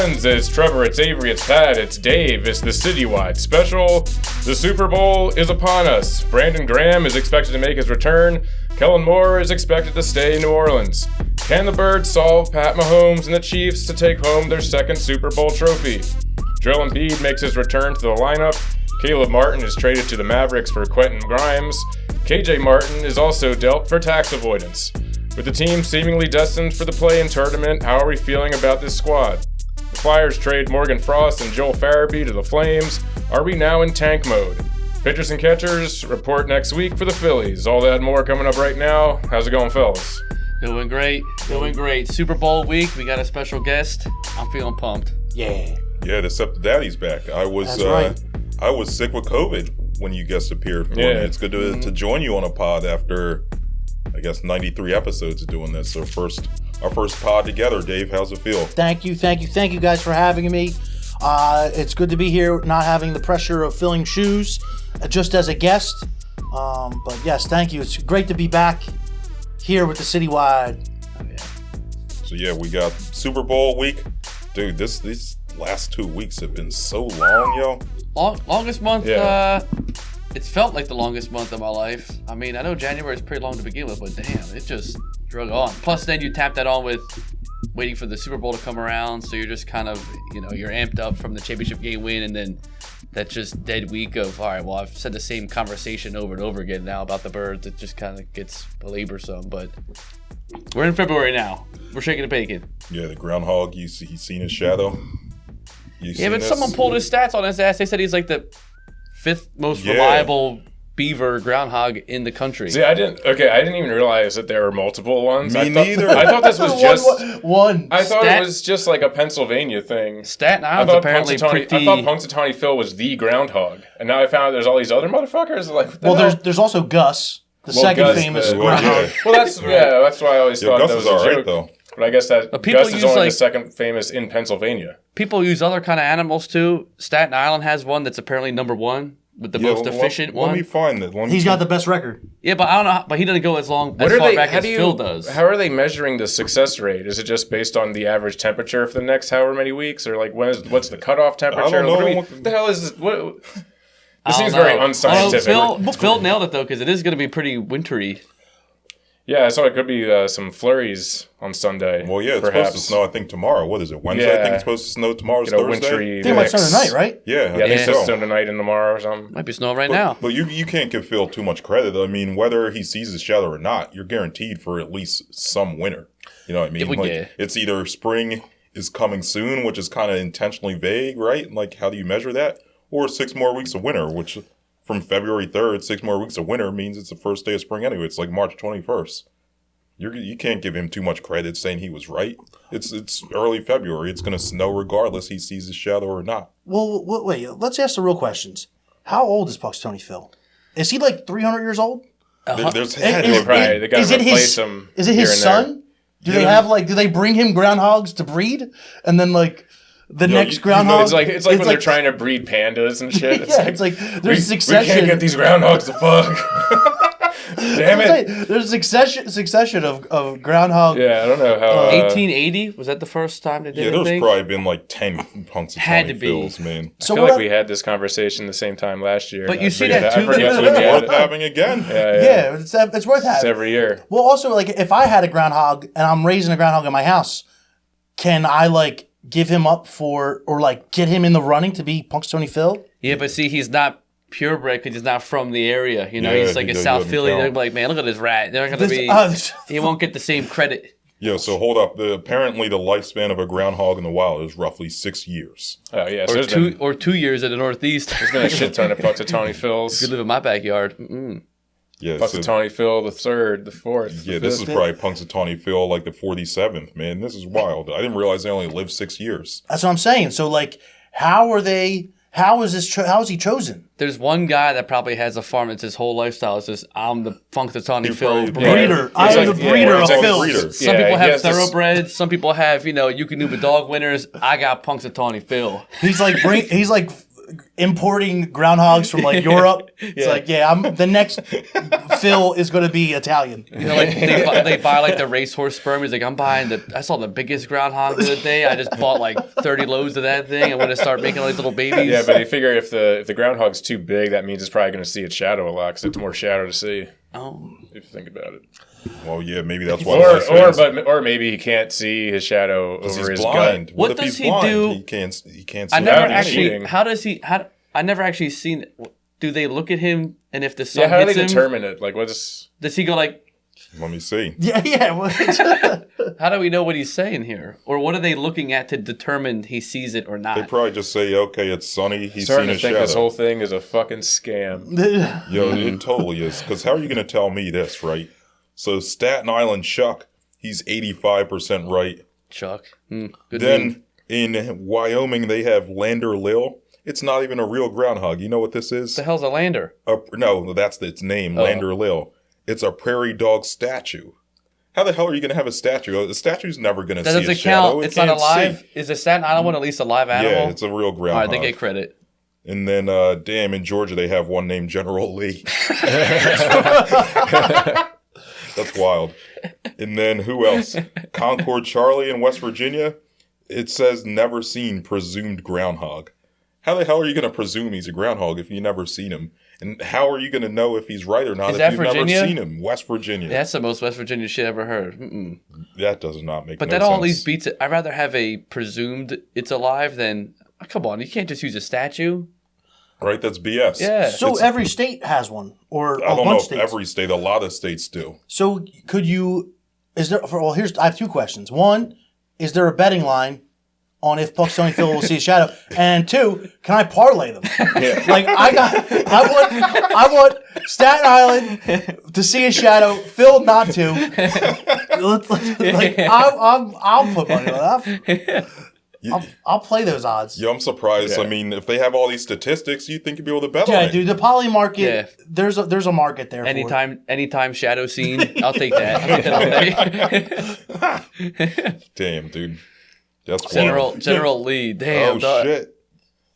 friends. It's Trevor, it's Avery, it's Pat, it's Dave. It's the citywide special. The Super Bowl is upon us. Brandon Graham is expected to make his return. Kellen Moore is expected to stay in New Orleans. Can the Birds solve Pat Mahomes and the Chiefs to take home their second Super Bowl trophy? Joel Embiid makes his return to the lineup. Caleb Martin is traded to the Mavericks for Quentin Grimes. KJ Martin is also dealt for tax avoidance. With the team seemingly destined for the play-in tournament, how are we feeling about this squad? The Flyers trade Morgan Frost and Joel Farabee to the Flames. Are we now in tank mode? Pitchers and catchers report next week for the Phillies. All that and more coming up right now. How's it going, fellas? Doing great. Super Bowl week. We got a special guest. I'm feeling pumped. Yeah, the stepdaddy's back. I was sick with COVID when you guest appeared for me. It's good to join you on a pod after, I guess, 93 episodes of doing this. So our first pod together. Dave, how's it feel? Thank you guys for having me. It's good to be here, not having the pressure of filling shoes, just as a guest. But yes, thank you. It's great to be back here with the Citywide. Oh, yeah. So yeah, we got Super Bowl week. Dude, these last 2 weeks have been so long, yo. Longest month. Yeah. It's felt like the longest month of my life. I mean, I know January is pretty long to begin with, but damn, it just drug on. Plus, then you tap that on with waiting for the Super Bowl to come around, so you're just kind of, you're amped up from the championship game win, and then that just dead week of, all right, well, I've said the same conversation over and over again now about the Birds. It just kind of gets laborsome, but we're in February now. We're shaking the bacon. Yeah, the groundhog, he's seen his shadow. But someone pulled his stats on his ass. They said he's like the fifth most reliable beaver groundhog in the country. See, I didn't even realize that there were multiple ones. Neither. I thought this was just one. I thought it was just like a Pennsylvania thing. Staten Island's apparently pretty... I thought Punxsutawney Phil was the groundhog, and now I found out there's all these other motherfuckers. Like, there's also Gus, the second famous groundhog. Well, that's why I always thought Gus that was is all a right joke. though. But I guess that people Gus is use, only the second famous in Pennsylvania. People use other kind of animals too. Staten Island has one that's apparently number one with the most efficient one. Let me find that. He's got the best record. Yeah, but I don't know. But he doesn't go as far back as Phil does. How are they measuring the success rate? Is it just based on the average temperature for the next however many weeks, or like what's the cutoff temperature? I don't know. What the hell is this? This seems very unscientific. Phil nailed it though, because it is going to be pretty wintry. Yeah, so it could be some flurries on Sunday. Well, yeah, it's perhaps. supposed to snow, I think, tomorrow. What is it, Wednesday? Yeah. I think it's supposed to snow tomorrow. Thursday? Wintry I think it might snow tonight, right? Yeah, I think it's supposed to snow tonight and tomorrow or something. Might be snowing right now. But you can't give Phil too much credit. I mean, whether he sees his shadow or not, you're guaranteed for at least some winter. You know what I mean? It's either spring is coming soon, which is kind of intentionally vague, right? Like, how do you measure that? Or 6 more weeks of winter, which from February 3rd, 6 more weeks of winter means it's the first day of spring anyway. It's like March 21st. You can't give him too much credit saying he was right. It's early February. It's going to snow regardless he sees his shadow or not. Well, wait. Let's ask the real questions. How old is Punxsutawney Phil? Is he like 300 years old? There's They got to replace him. Is it his son? Do they bring him groundhogs to breed, and then next groundhog? It's like when they're trying to breed pandas and shit. It's like there's succession. We can't get these groundhogs to fuck. Damn it! There's a succession of groundhog. Yeah, I don't know how. 1880 was that the first time they did anything? anything? There's probably been like 10 Punxsutawney Phils, man. I feel like we had this conversation the same time last year. But you see that too. It's worth having again. Yeah, it's worth having. It's every year. Well, also, if I had a groundhog and I'm raising a groundhog in my house, can I give him up for or get him in the running to be Punxsutawney Phil? Yeah, but see, he's not purebred because he's not from the area. He's like in South Philly. They're like, man, look at this rat. They're going to be. He won't get the same credit. Yo, so hold up. Apparently, the lifespan of a groundhog in the wild is roughly 6 years. Oh yeah, or 2 years in the Northeast. There's been a shit ton of Punxsutawney Phils. You live in my backyard. Yeah, Punxsutawney Phil the third, the fourth. Yeah, this is probably Punxsutawney Phil like the 47th. Man, this is wild. I didn't realize they only lived 6 years. That's what I'm saying. So how are they? How is he chosen? There's one guy that probably has a farm. It's his whole lifestyle. It's just, I'm the Punxsutawney Phil breeder. I'm the breeder of Phils. Some people have thoroughbreds. Some people have, Yukonuba dog winners. I got Punxsutawney Phil. He's like importing groundhogs from like Europe. It's like, the next Phil is going to be Italian. You know, like they buy like the racehorse sperm. He's like, I saw the biggest groundhog the other day. I just bought like 30 loads of that thing. I'm going to start making all these little babies. Yeah, but they figure if the groundhog's too big, that means it's probably going to see its shadow a lot because it's more shadow to see. Oh, If you think about it. Well, yeah, maybe that's why. Or maybe he can't see his shadow over his blind. gut. What if does he's he blind? do? He can't see. I never Without actually. cheating. How does he? I never actually seen. Do they look at him and if the sun Yeah, how do hits they him, determine it? Like, what's... does he go like? Let me see. Yeah. How do we know what he's saying here? Or what are they looking at to determine he sees it or not? They probably just say, okay, it's sunny. He's starting seen to his think shadow. this whole thing is a fucking scam. Yo, it totally is. Because how are you going to tell me this, right? So Staten Island Chuck, he's 85% right. Chuck. Good Then name. in Wyoming, they have Lander Lil. It's not even a real groundhog. You know what this is? What the hell's a lander? No, that's its name, Lander Lil. It's a prairie dog statue. How the hell are you going to have a statue? The statue's never going to That see a doesn't shadow. count. It It's not can't alive. see. Is the Staten Island one at least a live animal? Yeah, it's a real All groundhog. right, they get credit. And then, damn, in Georgia, they have one named General Lee. That's wild. And then who else? Concord Charlie in West Virginia. It says never seen presumed groundhog. How the hell are you going to presume he's a groundhog if you never seen him? And how are you going to know if he's right or not Is if that you've Virginia? never seen him? West Virginia. That's the most West Virginia shit I ever heard. Mm-mm. That does not make But no that sense. all at least beats it. I'd rather have a presumed it's alive than... Oh, come on, you can't just use a statue. Right? That's BS. Yeah. So every state has one, or I a don't know bunch if of states. every state, a lot of states do. So could you? Is there? Well, I have two questions. One, is there a betting line on if Buckstone Phil will see a shadow? And two, can I parlay them? Yeah. Like I want Staten Island to see a shadow, Phil not to. I'll put money on that. I'll play those odds. Yeah, I'm surprised. Yeah. I mean, if they have all these statistics, you'd think you'd be able to bet on Yeah, it. dude, the poly market. Yeah. There's a market there. For it. Anytime shadow scene, I'll take that. I'll take that all day. Damn, dude. That's wild. General Lee. Damn. Oh, dog. shit.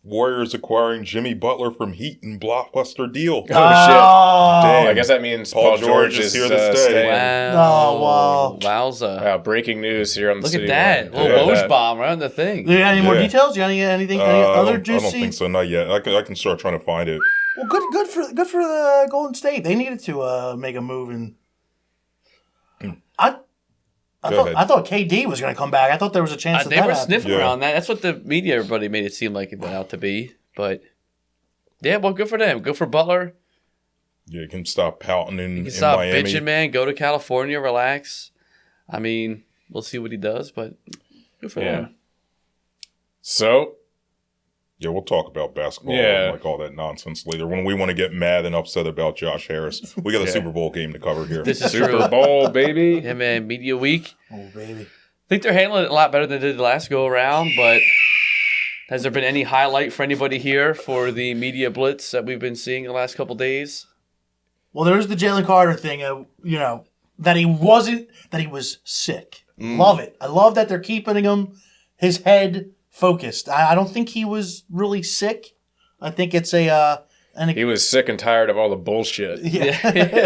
Warriors acquiring Jimmy Butler from Heat in blockbuster deal. Oh, Oh, shit. I guess that means Paul Paul George George is is here to stay. staying. Wow. Oh, wow. Wowza. Wow, breaking news here on the Look City at that. Line. Little Look Woj at bomb right on the thing. Do you got any more Yeah. details? You got anything? Any I other don't juicy? think so. Not yet. I can start trying to find it. Well, good for the Golden State. They needed to make a move, and I thought KD was going to come back. I thought there was a chance that They were happened. sniffing Yeah. around that. That's what the media, everybody made it seem like it went out to be. But yeah, well, good for them. Good for Butler. Yeah, you can stop pouting You in can stop Miami. bitching, man. Go to California, relax. I mean, we'll see what he does, but good for him. So, Yeah, we'll talk about basketball Yeah. and like all that nonsense later when we want to get mad and upset about Josh Harris. We got a Yeah. Super Bowl game to cover here. This is Super true. Bowl, baby. Yeah, man. Media week. Oh, baby. I think they're handling it a lot better than they did the last go around, but has there been any highlight for anybody here for the media blitz that we've been seeing the last couple days? Well, there's the Jalen Carter thing, that he was sick. Love it. I love that they're keeping him, his head focused. I don't think he was really sick. I think it's He was sick and tired of all the bullshit. yeah.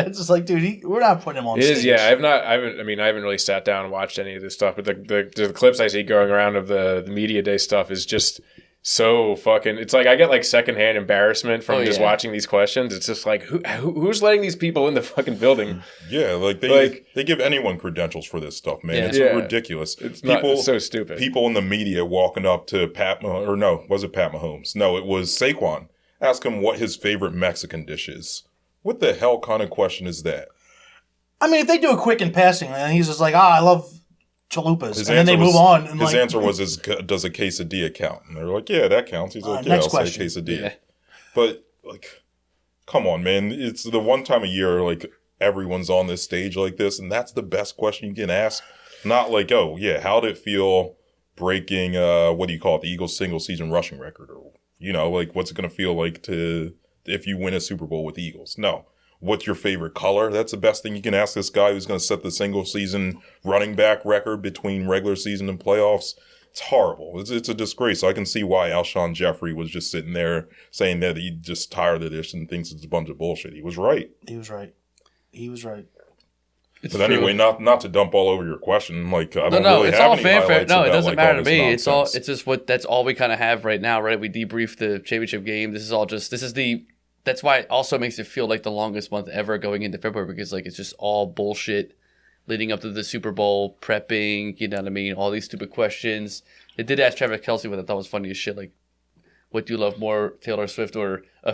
It's just like, dude, we're not putting him on It stage. is, yeah. I haven't really sat down and watched any of this stuff, but the clips I see going around of the media day stuff is just so fucking. It's like I get like secondhand embarrassment from just watching these questions. It's just like who's letting these people in the fucking building? Yeah, they give anyone credentials for this stuff, man. Yeah. It's Yeah. ridiculous. It's so stupid. People in the media walking up to Pat Mahomes? No, it was Saquon. Ask him what his favorite Mexican dish is. What the hell kind of question is that? I mean, if they do it quick in passing, and he's just like, I love chalupas, His and then they answer move was- on. And His answer was, does a quesadilla count? And they're like, yeah, that counts. He's like, yeah, next I'll question. say quesadilla. Yeah. But, like, come on, man. It's the one time a year, like, everyone's on this stage like this, and that's the best question you can ask. Not like, oh, yeah, how did it feel breaking, what do you call it, the Eagles' single-season rushing record? Or, like, what's it going to feel like if you win a Super Bowl with the Eagles? No. What's your favorite color? That's the best thing you can ask this guy who's going to set the single-season running back record between regular season and playoffs. It's horrible. It's a disgrace. I can see why Alshon Jeffrey was just sitting there saying that he just tired of this and thinks it's a bunch of bullshit. He was right. But anyway, not to dump all over your question. Like I don't really it's have all any fanfare. highlights No, it about, doesn't like, matter all to this me. nonsense. It's just that's all we kind of have right now, right? We debriefed the championship game. That's why it also makes it feel like the longest month ever going into February, because like it's just all bullshit leading up to the Super Bowl, prepping, you know what I mean? All these stupid questions. They did ask Travis Kelce what I thought was funny as shit, like, what do you love more, Taylor Swift or a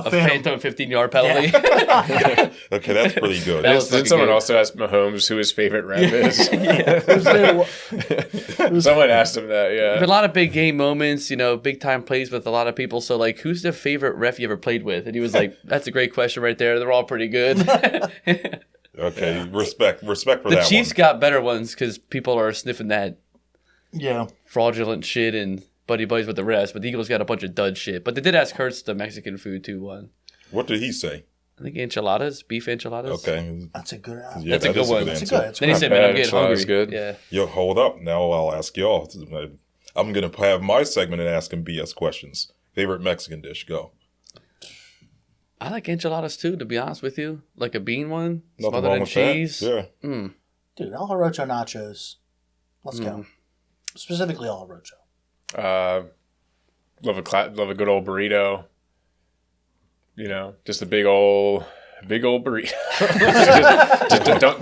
phantom 15-yard penalty? Yeah. Okay, that's pretty good. Did someone also ask Mahomes who his favorite ref is? Someone asked him that, yeah. A lot of big game moments, big time plays with a lot of people. So, like, who's the favorite ref you ever played with? And he was like, that's a great question right there. They're all pretty good. Okay, respect for that one. The Chiefs got better ones because people are sniffing that Yeah. fraudulent shit and buddies with the rest. But the Eagles got a bunch of dud shit. But they did ask Hurts the Mexican food too one. What did he say? I think enchiladas, beef enchiladas. Okay. That's a good answer. That's a good one. That's good. Then he said, man, I'm getting hungry. Good. Yeah. Yo, hold up. Now I'll ask y'all. I'm going to have my segment and ask him BS questions. Favorite Mexican dish? Go. I like enchiladas too, to be honest with you. Like a bean one, Nothing smothered wrong in with cheese. that. Yeah. Dude, El Jarocho nachos. Let's go. Specifically El Jarocho. Love a good old burrito. Just a big old burrito. just dump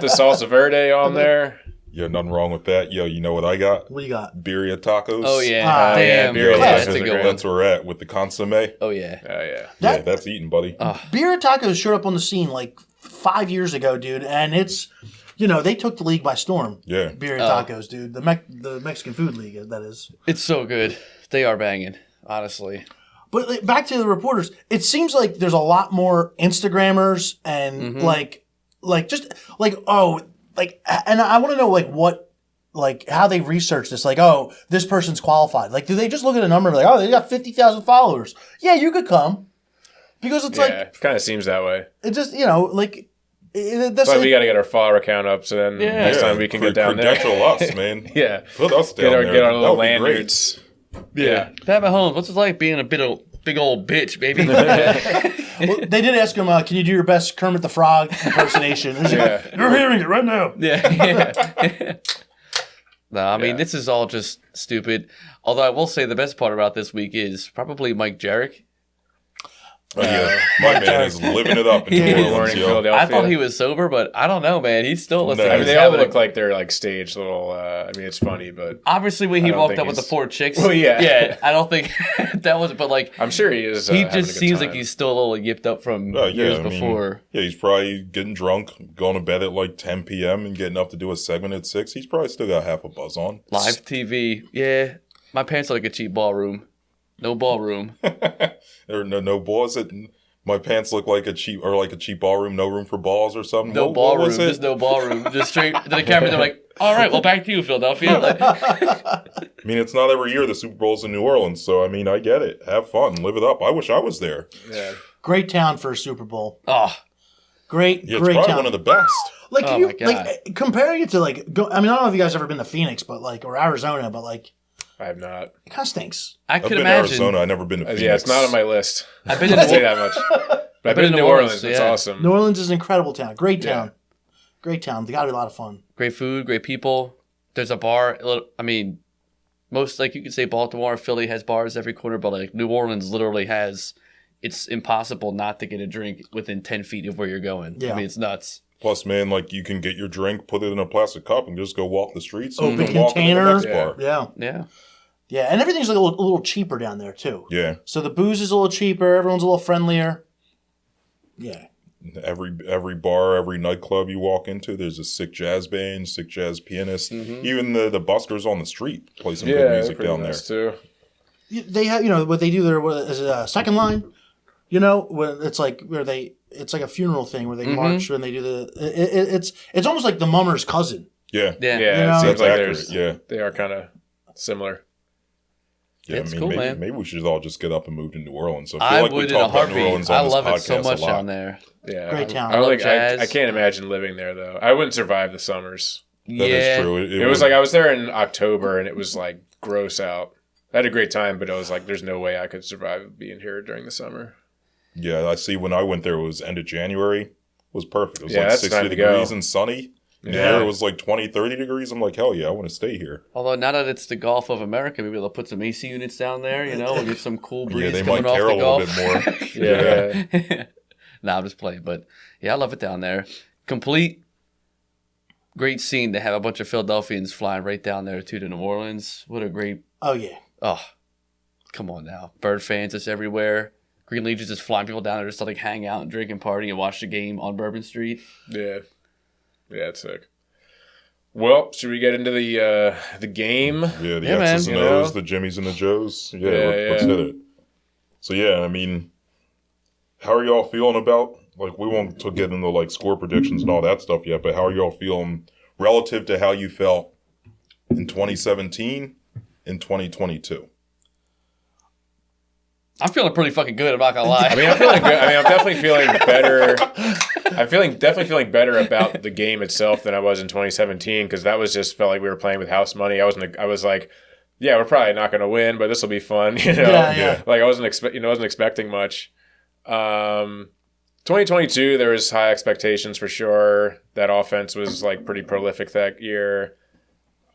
the salsa verde on there. Yeah, nothing wrong with that. Yo, you know what I got? What do you got? Birria tacos. Oh, yeah. Damn. birria Yo, tacos that's a good one. That's where we're at with the consomme. Oh, yeah. Oh, yeah. Yeah, that's eating, buddy. Birria tacos showed up on the scene like 5 years ago, dude, and it's, they took the league by storm. Yeah. Birria tacos, dude. The Mexican food league, that is. It's so good. They are banging, honestly. But like, back to the reporters, it seems like there's a lot more Instagrammers and and I want to know how they research this. Like, oh, this person's qualified. Like, do they just look at a number and be like, oh, they got 50,000 followers? Yeah, you could come. Because it's it kind of seems that way. it just, that's But we got to get our follower account up, so then next time we can get down there. Credential us, man. Yeah. Put us down there. Get our That little would be great. lanyards. Yeah. Pat Mahomes, what's it like being a big old bitch, baby? Well, they did ask him, can you do your best Kermit the Frog impersonation? Yeah. You're hearing it right now. Yeah. No, I mean, this is all just stupid. Although I will say the best part about this week is probably Mike Jarek. Oh, yeah. My man is living it up in New Orleans, yo. Philadelphia. I thought he was sober, but I don't know, man. He's still listening. No. I mean, they all look like they're like staged little. It's funny, but obviously when he I don't walked think up with the he's- 4 chicks. Well, yeah. Yeah, I don't think that was. But like, I'm sure he is. he having a just good seems time. like he's still a little yipped up from years before. Yeah, he's probably getting drunk, going to bed at like 10 p.m. and getting up to do a segment at 6. He's probably still got half a buzz on. Live TV. Yeah, my pants are like a cheap ballroom. No ballroom. There are no balls. My pants look like a cheap ballroom, no room for balls or something. No What ballroom. was it? Just no ballroom. Just straight to the camera. They're like, all right, well, back to you, Philadelphia. Like, I mean, it's not every year the Super Bowl's in New Orleans, so I mean, I get it. Have fun, live it up. I wish I was there. Yeah. Great town for a Super Bowl. oh, Great Yeah, it's town. probably one of the best. Like, Oh, my God. comparing it to I don't know if you guys ever been to Phoenix, but or Arizona, but I have not. it kind of stinks. I I've could been to imagine. Arizona. I've never been to Phoenix. Yeah, it's not on my list. I've been I in say that much. But I've been to New Orleans. It's yeah. awesome. New Orleans is an incredible town. Great Yeah. town. Great town. They got to be a lot of fun. Great food, great people. There's a bar. I mean, most, like, you could say Baltimore, Philly has bars every corner, but like New Orleans literally has. It's impossible not to get a drink within 10 feet of where you're going. Yeah. I mean, it's nuts. Plus, man, like you can get your drink, put it in a plastic cup, and just go walk the streets. Open and walk into the container. next Yeah. bar. Yeah. Yeah. Yeah. And everything's like a little cheaper down there, too. Yeah, So the booze is a little cheaper. Everyone's a little friendlier. Yeah. every bar, every nightclub you walk into, there's a sick jazz band, sick jazz pianist. Even the buskers on the street play some good music down there. Too. They have, what they do there is a second line, when it's like it's like a funeral thing where they march when they do it's almost like the mummer's cousin. Yeah, Yeah. Yeah, know? it seems that's like accurate. there's. Yeah, They are kind of similar. yeah. It's I mean, cool, maybe, man. maybe we should all just get up and move to New Orleans. I feel I like we would in a talk about New heartbeat. Orleans on I this love it so podcast much a lot. down there. Yeah, Great town. I don't I think love jazz. I can't imagine living there though. I wouldn't survive the summers. That is true. It was like I was there in October, and it was like gross out. I had a great time, but I was like, there's no way I could survive being here during the summer. Yeah, I see. When I went there, it was end of January. It was perfect. It was Yeah, like that's 60 time to go. degrees and sunny. Yeah. There it was like 20, 30 degrees. I'm like, hell yeah, I want to stay here. Although now that it's the Gulf of America, maybe they'll put some AC units down there, we'll get some cool breeze Yeah, they coming might off care the a little Gulf. bit more. Yeah. Nah, I'm just playing. But, yeah, I love it down there. Complete great scene to have a bunch of Philadelphians flying right down there to New Orleans. What a great... Oh, yeah. Oh, come on now. Bird fans just everywhere. Green Legion's just flying people down there just to like hang out and drink and party and watch the game on Bourbon Street. Yeah. Yeah, it's sick. Well, should we get into the game? Yeah, the Yeah, X's man, and O's, the Jimmies and the Joes. Yeah, let's hit it. So, yeah, I mean, how are y'all feeling about, like, we won't get into, like, score predictions and all that stuff yet, but how are y'all feeling relative to how you felt in 2017 and 2022? I'm feeling pretty fucking good, I'm not gonna lie. I mean, I'm feeling good. I mean, I'm definitely feeling better. I'm definitely feeling better about the game itself than I was in 2017 because that was just felt like we were playing with house money. I was like, yeah, we're probably not going to win, but this will be fun. Yeah. Like I wasn't expecting much. 2022, there was high expectations for sure. That offense was like pretty prolific that year.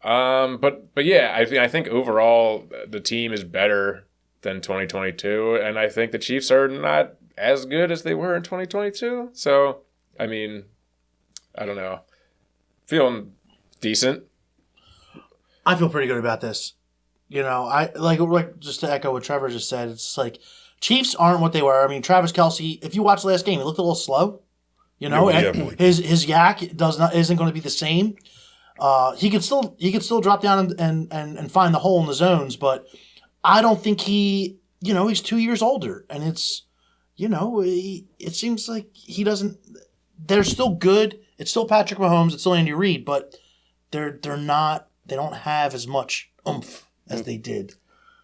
But yeah, I think overall the team is better than 2022, and I think the Chiefs are not as good as they were in 2022. So, I mean, I don't know. Feeling decent. I feel pretty good about this. I like just to echo what Trevor just said. It's like Chiefs aren't what they were. I mean, Travis Kelce. If you watch the last game, he looked a little slow. His yak isn't going to be the same. He could still drop down and find the hole in the zones, but I don't think he's 2 years older, and it's, it seems like he doesn't. They're still good. It's still Patrick Mahomes. It's still Andy Reid, but they're not. They don't have as much oomph as they did.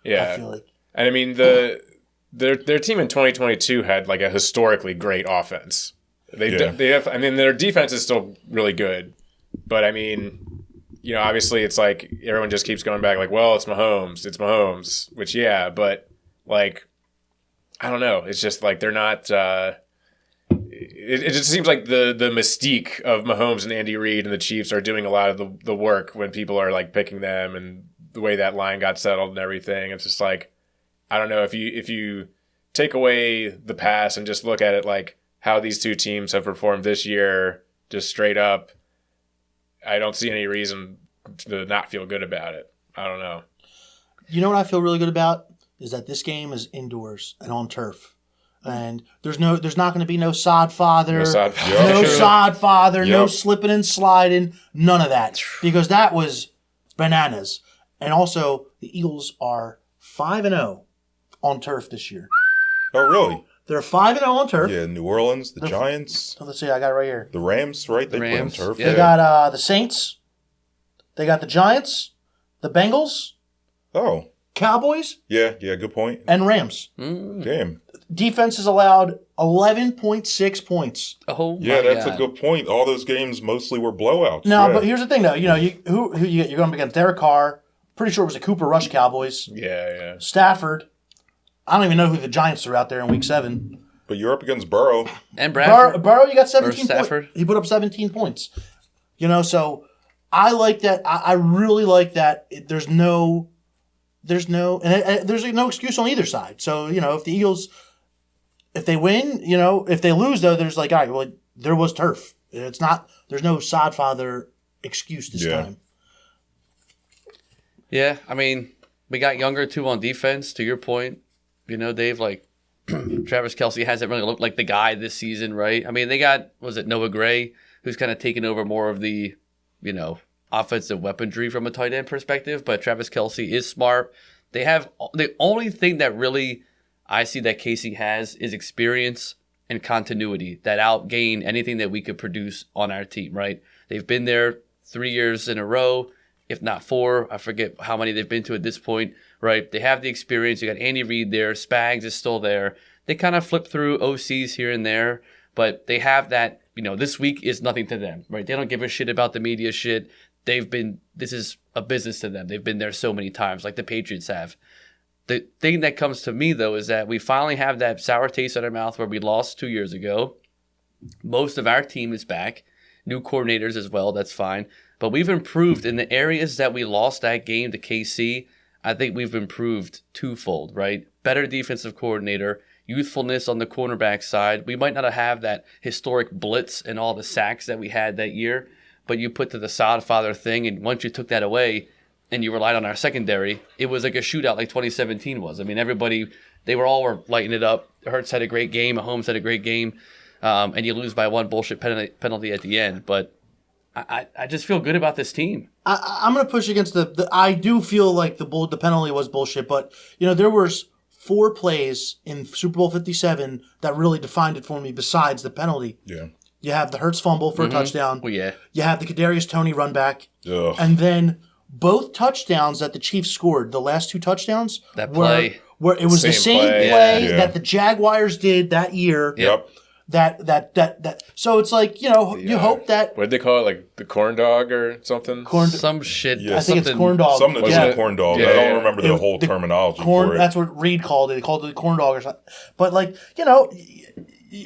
Yeah, I feel like. And I mean their team in 2022 had like a historically great offense. They have. I mean, their defense is still really good, but I mean, obviously it's like everyone just keeps going back like, well, it's Mahomes, which yeah, but like, I don't know. It's just like they're not. It just seems like the mystique of Mahomes and Andy Reid and the Chiefs are doing a lot of the work when people are like picking them and the way that line got settled and everything. It's just like, I don't know, if you take away the pass and just look at it like how these two teams have performed this year, just straight up, I don't see any reason to not feel good about it. I don't know. You know what I feel really good about is that this game is indoors and on turf. And there's not going to be no sod father, no slipping and sliding, none of that, because that was bananas. And also, the Eagles are 5-0 on turf this year. Oh, really? They're 5-0 on turf. Yeah, New Orleans, the Giants. Let's see, I got it right here. The Rams, right? They play on turf. Yeah. They got the Saints. They got the Giants, the Bengals. Oh. Cowboys. Yeah, good point. And Rams. Damn. Defense has allowed 11.6 points. Oh, yeah, that's a good point. All those games mostly were blowouts. No, but here's the thing, though. You're going up against Derek Carr. Pretty sure it was the Cooper Rush Cowboys. Yeah. Stafford. I don't even know who the Giants are out there in Week 7. But you're up against Burrow. And Bradford. Burrow, you got 17 Stafford. points. He put up 17 points. So I like that. I really like that. There's no excuse on either side. So, if the Eagles, if they win, if they lose, though, there's like, all right, well, there was turf. There's no sodfather excuse this time. Yeah, I mean, we got younger, too, on defense, to your point. Dave, like, Travis Kelce hasn't really looked like the guy this season, right? I mean, they got, Noah Gray, who's kind of taken over more of the, offensive weaponry from a tight end perspective, but Travis Kelce is smart. They have the only thing that really I see that Casey has is experience and continuity that outgain anything that we could produce on our team, right? They've been there 3 years in a row, if not 4. I forget how many they've been to at this point, right? They have the experience. You got Andy Reid there. Spags is still there. They kind of flip through OCs here and there, but they have that, this week is nothing to them, right? They don't give a shit about the media shit. this is a business to them. They've been there so many times, like the Patriots have. The thing that comes to me, though, is that we finally have that sour taste in our mouth where we lost 2 years ago. Most of our team is back. New coordinators as well, that's fine. But we've improved in the areas that we lost that game to KC. I think we've improved twofold, right? Better defensive coordinator, youthfulness on the cornerback side. We might not have that historic blitz and all the sacks that we had that year, but you put to the Sodfather thing, and once you took that away and you relied on our secondary, it was like a shootout like 2017 was. I mean, they were lighting it up. Hurts had a great game. Mahomes had a great game. And you lose by one bullshit penalty at the end. But I just feel good about this team. I'm going to push against I do feel like the penalty was bullshit, but there was 4 plays in Super Bowl 57 that really defined it for me besides the penalty. Yeah. You have the Hurts fumble for a touchdown. Well, yeah. You have the Kadarius Toney run back. Ugh. And then both touchdowns that the Chiefs scored, the last 2 touchdowns, where it was the same play that the Jaguars did that year. Yep. That so it's like, you hope that. What did they call it? Like the corn dog or something? Some shit. Yeah. I think it's corn dog. Something that was a corn dog. Yeah. I don't remember the whole terminology for it. That's what Reed called it. He called it corn dog or something. But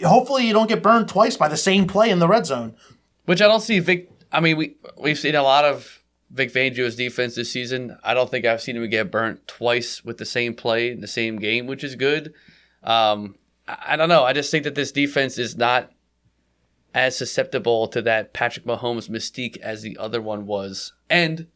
hopefully you don't get burned twice by the same play in the red zone. Which I don't see Vic. I mean, we've seen a lot of Vic Fangio's defense this season. I don't think I've seen him get burnt twice with the same play in the same game, which is good. I don't know. I just think that this defense is not as susceptible to that Patrick Mahomes mystique as the other one was. And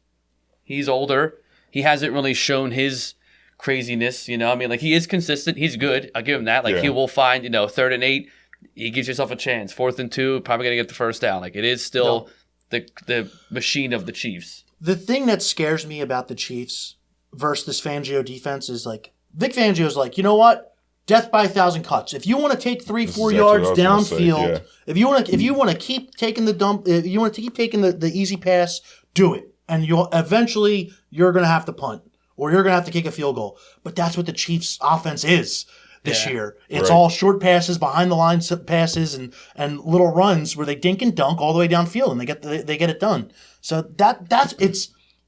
he's older. He hasn't really shown his craziness, I mean, like, he is consistent. He's good. I'll give him that. Like, he will find, 3rd and 8. He gives yourself a chance. 4th and 2, probably going to get the first down. Like, it is still the machine of the Chiefs. The thing that scares me about the Chiefs versus this Fangio defense is, like, Vic Fangio's like, you know what? Death by 1,000 cuts. If you want to take 3-4 yards downfield, if you want to keep taking the dump, if you want to keep taking the easy pass, do it. And you're going to have to punt or you're going to have to kick a field goal. But that's what the Chiefs' offense is this year. It's all short passes, behind the line passes, and little runs where they dink and dunk all the way downfield, and they get it done. So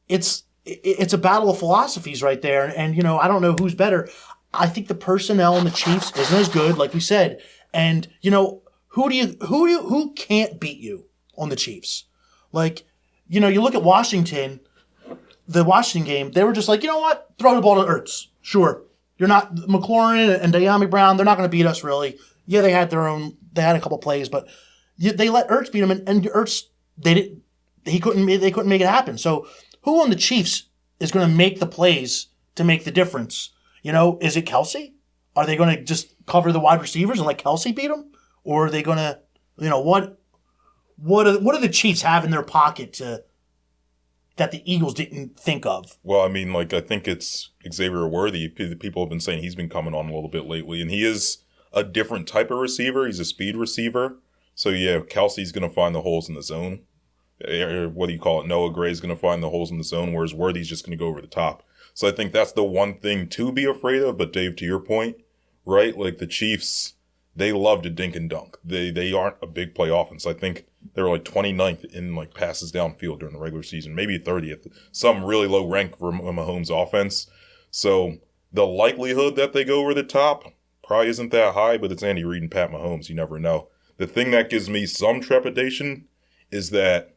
it's a battle of philosophies right there. And I don't know who's better. I think the personnel in the Chiefs isn't as good, like we said. And who can't beat you on the Chiefs? Like, you look at Washington, the Washington game. They were just like, you know what? Throw the ball to Ertz. Sure, you're not McLaurin and De'Ami Brown. They're not going to beat us, really. Yeah, they had a couple plays, but they let Ertz beat them, and Ertz they couldn't make it happen. So who on the Chiefs is going to make the plays to make the difference? Is it Kelsey? Are they going to just cover the wide receivers and let Kelsey beat them? Or are they going to, what do the Chiefs have in their pocket that the Eagles didn't think of? Well, I mean, I think it's Xavier Worthy. People have been saying he's been coming on a little bit lately, and he is a different type of receiver. He's a speed receiver. So, yeah, Kelsey's going to find the holes in the zone. What do you call it? Noah Gray's going to find the holes in the zone, whereas Worthy's just going to go over the top. So I think that's the one thing to be afraid of. But Dave, to your point, right? Like the Chiefs, they love to dink and dunk. They aren't a big play offense. I think they were 29th in passes downfield during the regular season, maybe 30th. Some really low rank for Mahomes' offense. So the likelihood that they go over the top probably isn't that high, but it's Andy Reid and Pat Mahomes. You never know. The thing that gives me some trepidation is that,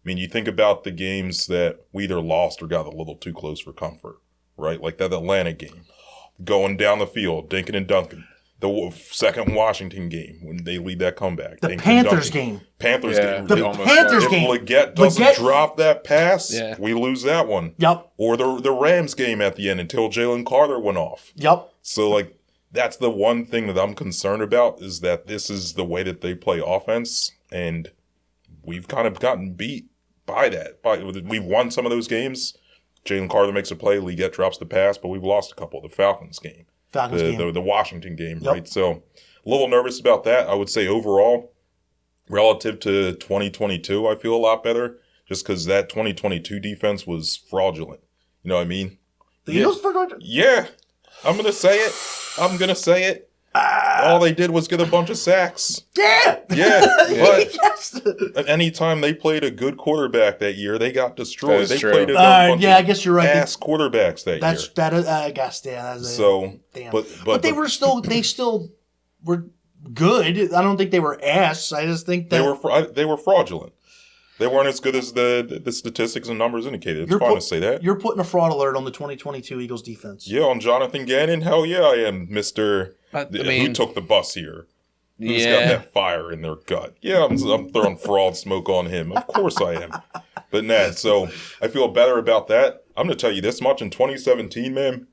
you think about the games that we either lost or got a little too close for comfort. Right? Like that Atlanta game. Going down the field, dinking and dunking. The second Washington game when they lead that comeback. The Panthers game. The Panthers game. If Leggett doesn't drop that pass, we lose that one. Yep. Or the Rams game at the end until Jalen Carter went off. Yep. So, that's the one thing that I'm concerned about is that this is the way that they play offense, and we've kind of gotten beat by that. We've won some of those games. Jalen Carter makes a play, Leggett drops the pass, but we've lost a couple. The Falcons game. The Washington game, right? So a little nervous about that. I would say overall, relative to 2022, I feel a lot better just because that 2022 defense was fraudulent. You know what I mean? The Eagles fraudulent? Yeah. I'm going to say it. all they did was get a bunch of sacks. Yeah. Yeah. But Yes. anytime they played a good quarterback that year, they got destroyed. That They is true. played a bunch I of guess you're right. ass quarterbacks that year. That is, I guess, that's So, damn. but they still were good. I don't think they were ass. I just think that they were fraudulent. They weren't as good as the statistics and numbers indicated. It's fine to say that. You're putting a fraud alert on the 2022 Eagles defense. Yeah, on Jonathan Gannon, hell yeah, I am, Mr. Who took the bus here? Who's got that fire in their gut? Yeah, I'm throwing fraud smoke on him. Of course I am. But nah, so I feel better about that. I'm going to tell you this much. In 2017, man,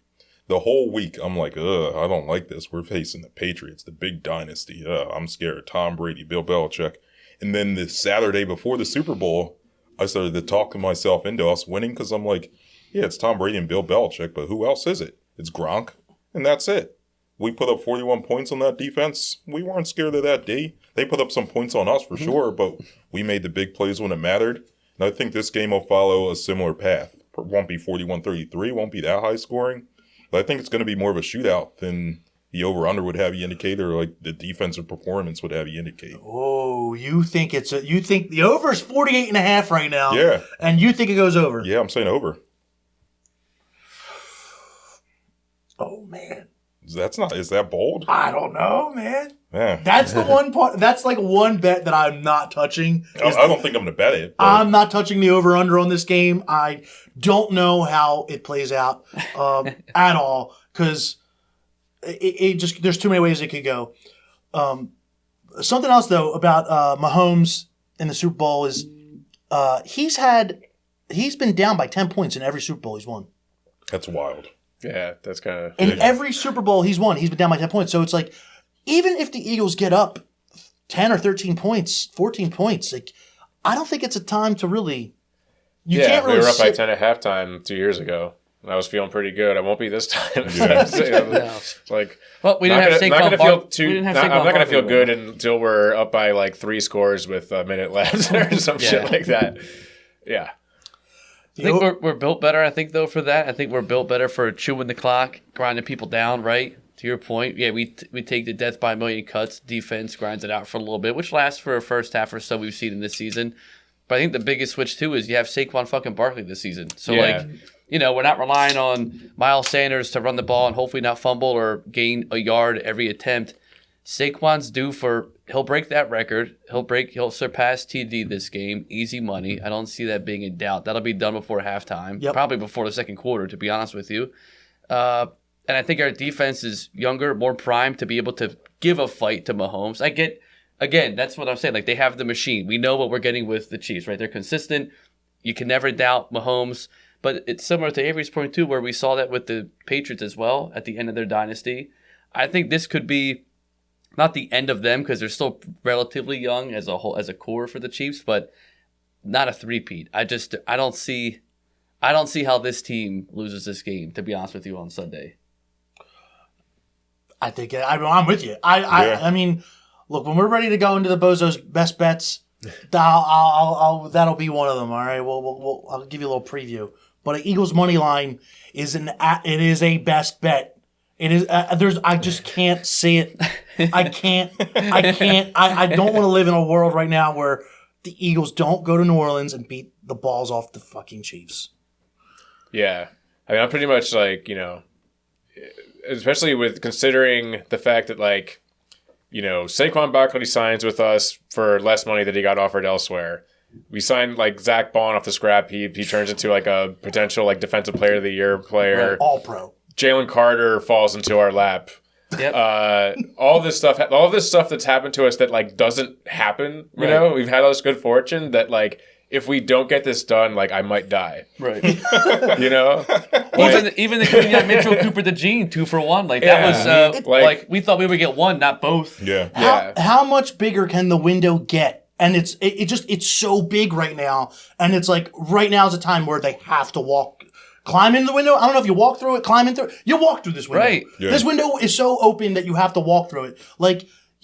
the whole week, I'm like, I don't like this. We're facing the Patriots, the big dynasty. I'm scared. Tom Brady, Bill Belichick. And then the Saturday before the Super Bowl, I started to talk myself into us winning because I'm like, yeah, it's Tom Brady and Bill Belichick, but who else is it? It's Gronk, and that's it. We put up 41 points on that defense. We weren't scared of that D. They put up some points on us for sure, but we made the big plays when it mattered. And I think this game will follow a similar path. It won't be 41-33, won't be that high scoring, but I think it's going to be more of a shootout than the over-under would have you indicate, or like the defensive performance would have you indicate. Oh, you think the over is 48.5 right now? Yeah. And you think it goes over? Yeah, I'm saying over. Oh man. Is that bold? I don't know, man. Yeah. That's the one part. That's like one bet that I'm not touching. I don't think I'm going to bet it. But I'm not touching the over-under on this game. I don't know how it plays out at all because it just there's too many ways it could go. Something else though about Mahomes in the Super Bowl is he's been down by 10 points in every Super Bowl he's won. That's wild. Yeah, that's kind of... In every Super Bowl he's won, he's been down by 10 points. So it's like, even if the Eagles get up 10 or 13 points, 14 points, like I don't think it's a time to really... can't really we were up by 10 at halftime 2 years ago. And I was feeling pretty good. I won't be this time. Yeah. It's like, well, we didn't have Saquon Barkley. I'm not going to feel good until we're up by like 3 scores with a minute left or some shit like that. Yeah. I think we're built better, I think, though, for that. I think we're built better for chewing the clock, grinding people down, right? To your point. Yeah, we take the death by a million cuts. Defense grinds it out for a little bit, which lasts for a first half or so we've seen in this season. But I think the biggest switch, too, is you have Saquon fucking Barkley this season. So, we're not relying on Miles Sanders to run the ball and hopefully not fumble or gain a yard every attempt. Saquon's due for he'll break that record. He'll surpass TD this game. Easy money. I don't see that being in doubt. That'll be done before halftime. Yep. Probably before the second quarter, to be honest with you. And I think our defense is younger, more primed to be able to give a fight to Mahomes. Again, that's what I'm saying. Like, they have the machine. We know what we're getting with the Chiefs, right? They're consistent. You can never doubt Mahomes. But it's similar to Avery's point, too, where we saw that with the Patriots as well at the end of their dynasty. I think this could be not the end of them because they're still relatively young as a core for the Chiefs, but not a three-peat. I don't see how this team loses this game, to be honest with you, on Sunday. I'm with you. I mean, look, when we're ready to go into the Bozo's best bets, that'll be one of them. All right, I'll give you a little preview. But an Eagles money line is a best bet. It is. I just can't see it. I can't. I don't want to live in a world right now where the Eagles don't go to New Orleans and beat the balls off the fucking Chiefs. Yeah, I mean, I'm pretty much like, especially with considering the fact that Saquon Barkley signs with us for less money that he got offered elsewhere. We signed Zach Bond off the scrap heap. He turns into a potential defensive player of the year player. Right, all pro. Jalen Carter falls into our lap. Yep. All this stuff that's happened to us that doesn't happen. You know, we've had all this good fortune that if we don't get this done, I might die. Right. You know? Even the Mitchell Cooper, the Gene 2 for 1. That was we thought we would get one, not both. Yeah. How much bigger can the window get? And it's so big right now. And it's right now is a time where they have to climb in the window. I don't know if you walk through it, climb in through it. You walk through this window. Right. Yeah. This window is so open that you have to walk through it.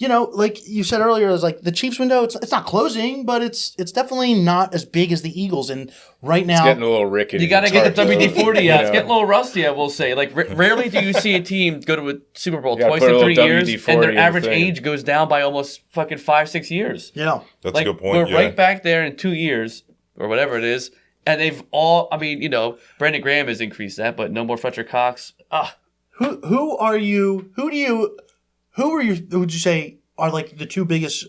like you said earlier, it was like the Chiefs window. It's not closing, but it's definitely not as big as the Eagles. And right now, it's getting a little rickety. You got to get the WD-40 out. It's getting a little rusty, I will say. Like rarely do you see a team go to a Super Bowl twice in 3 years, and their average age goes down by almost fucking 5-6 years. Yeah, that's a good point. We're right back there in 2 years or whatever it is, and they've all. I mean, Brandon Graham has increased that, but no more Fletcher Cox. Who are you? Who would you say are like the two biggest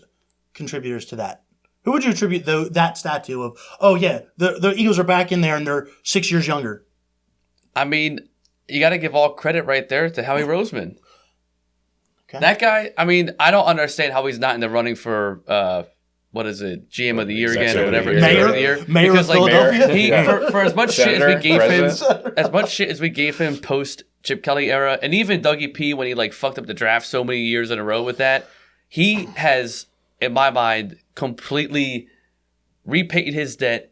contributors to that? Who would you attribute that stat to of, oh yeah, the Eagles are back in there and they're 6 years younger? I mean, you got to give all credit right there to Howie Roseman. Okay. That guy, I mean, I don't understand how he's not in the running for, what is it, GM of the year again or whatever. Mayor of Philadelphia? For as much shit as we gave him post Chip Kelly era, and even Dougie P when he like fucked up the draft so many years in a row with that, he has, in my mind, completely repaid his debt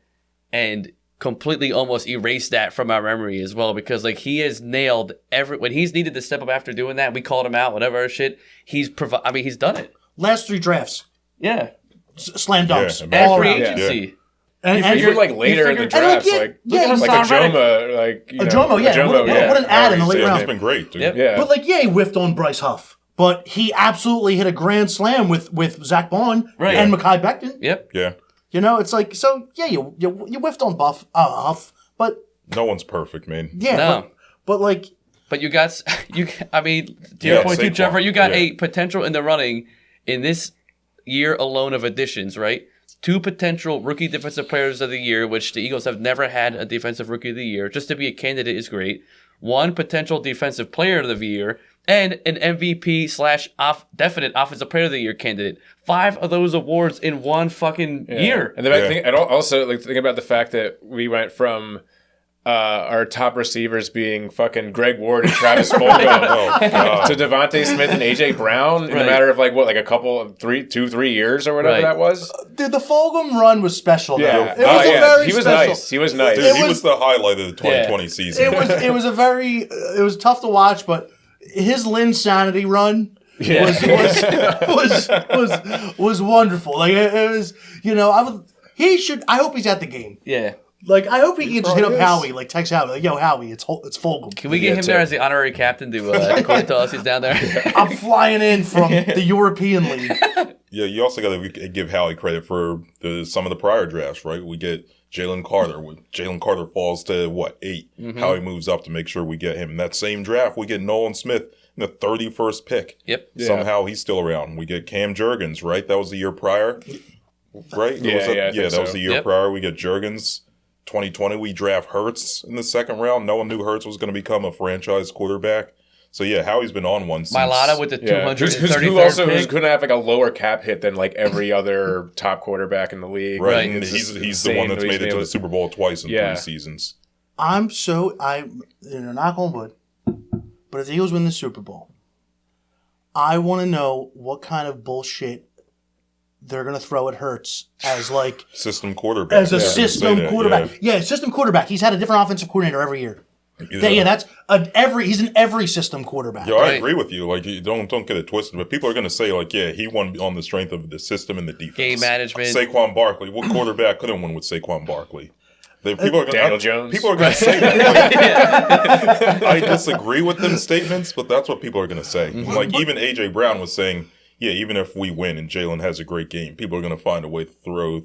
and completely almost erased that from our memory as well, because like he has nailed when he's needed to step up after doing that, we called him out, whatever shit, he's done it. Last 3 drafts. Yeah. Slam dunks. And free agency. Yeah. And you figured like later in the drafts, like a Ajoma, what an ad in the late round. He's been great, dude. Yep. Yeah. But like, he whiffed on Bryce Huff, but he absolutely hit a grand slam with Zach Bond and Mekhi Becton. Yep. Yeah. It's like, so yeah, you whiffed on Huff, but no one's perfect, man. Yeah, no. but like, but I mean, to your point too, Trevor, you got a potential in the running in this year alone of additions, right? 2 potential rookie defensive players of the year, which the Eagles have never had a defensive rookie of the year. Just to be a candidate is great. 1 potential defensive player of the year, and an MVP / definite offensive player of the year candidate. 5 of those awards in 1 fucking year. And then I think, and also like think about the fact that we went from our top receivers being fucking Greg Ward and Travis Fulgham to Devontae Smith and AJ Brown in a matter of like a couple of 3 years or whatever that was. Dude, the Fulgham run was special. Yeah, though. It was very he was special. nice. He was nice. Dude, he was the highlight of the 2020 season. It was tough to watch, but his Linsanity run was wonderful. Like it was, I hope he's at the game. Yeah. Like, I hope he can just hit up Howie, like text Howie, like, yo, Howie, it's Fulgham. Can we get him there as the honorary captain to coin toss? He's down there. I'm flying in from the European League. Yeah, you also got to give Howie credit for some of the prior drafts, right? We get Jalen Carter. Jalen Carter falls to, 8? Mm-hmm. Howie moves up to make sure we get him. In that same draft, we get Nolan Smith in the 31st pick. Yep. Somehow he's still around. We get Cam Jurgens, right? That was the year prior, right? That was the year prior. We get Jurgens. 2020, we draft Hurts in the 2nd round. No one knew Hurts was going to become a franchise quarterback. So, yeah, Howie's been on one since. Mailata with the 233rd who also who's going to have like a lower cap hit than like every other top quarterback in the league. Right. And he's the one that's made it to the Super Bowl twice in 3 seasons. Knock on wood, but if the Eagles win the Super Bowl, I want to know what kind of bullshit they're going to throw at Hurts as like system quarterback. As a system quarterback. Yeah, system quarterback. He's had a different offensive coordinator every year. That's he's an every system quarterback. Yeah, I agree with you. Like, you don't get it twisted, but people are going to say like, yeah, he won on the strength of the system and the defense. Game management. Saquon Barkley. What quarterback couldn't win with Saquon Barkley? Daniel Jones. People are going to say that. I disagree with them statements, but that's what people are going to say. Mm-hmm. Like, even AJ Brown was saying, yeah, even if we win and Jalen has a great game, people are going to find a way to throw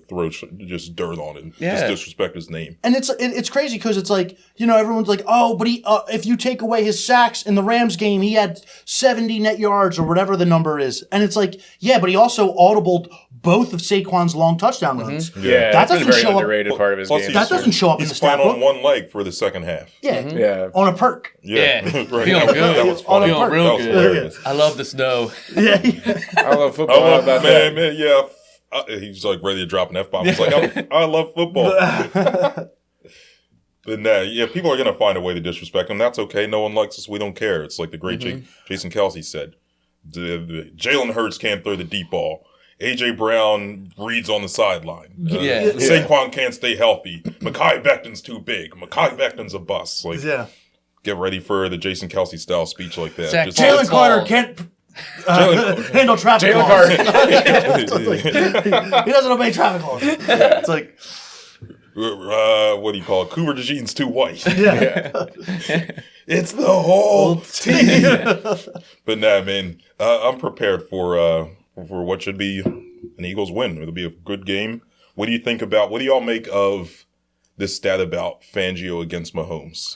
just dirt on it, just disrespect his name. And it's crazy because it's like, everyone's like, oh, but if you take away his sacks in the Rams game, he had 70 net yards or whatever the number is. And it's like, yeah, but he also audibled both of Saquon's long touchdown runs. Mm-hmm. Yeah, that doesn't show up. Underrated part of his game. That doesn't show up in the stat book. He's playing on one leg for the second half. Yeah, mm-hmm. On a perk. Yeah. Right. Feeling good. That was funny. Feeling real good. Yeah. I love the snow. Yeah. I love football. Man, yeah. He's like ready to drop an F-bomb. He's like, I love football. But people are going to find a way to disrespect him. That's okay. No one likes us. We don't care. It's like the great Jason Kelsey said. Jalen Hurts can't throw the deep ball. AJ Brown reads on the sideline. Saquon can't stay healthy. Mekhi Becton's too big. Mekhi Becton's a bust. Like, get ready for the Jason Kelsey style speech like that. Jalen Carter Handle traffic Jalen laws. He doesn't obey traffic laws. It's like, what do you call it? Cougar de Jean's too white. yeah. It's the whole team. But nah, man, I'm prepared for what should be an Eagles win. It'll be a good game. What do you think about? What do y'all make of this stat about Fangio against Mahomes?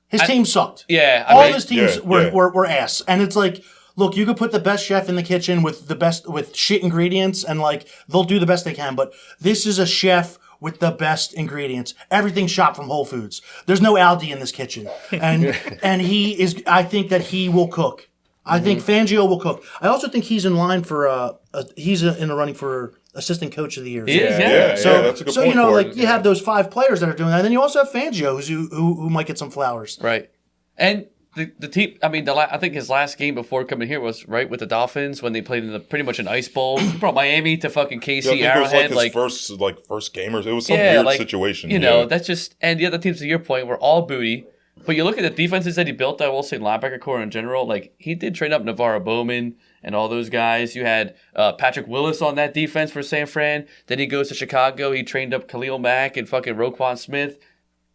His team sucked. Yeah, all his teams were ass, and it's like, look, you could put the best chef in the kitchen with shit ingredients, and like they'll do the best they can. But this is a chef with the best ingredients. Everything's shot from Whole Foods. There's no Aldi in this kitchen, and he is. I think that he will cook. I think Fangio will cook. I also think he's in line for he's in the running for assistant coach of the year. Yeah. So that's a good point like you have those 5 players that are doing that, and then you also have Fangio who might get some flowers. Right. And the team, I mean, I think his last game before coming here was right with the Dolphins when they played in pretty much an ice bowl. He brought Miami to fucking KC Arrowhead. It was like his first game, or it was some weird situation. You know, that's just, and the other teams to your point were all booty. But you look at the defenses that he built, I will say linebacker core in general, like he did train up Navarro Bowman and all those guys. You had Patrick Willis on that defense for San Fran. Then he goes to Chicago. He trained up Khalil Mack and fucking Roquan Smith.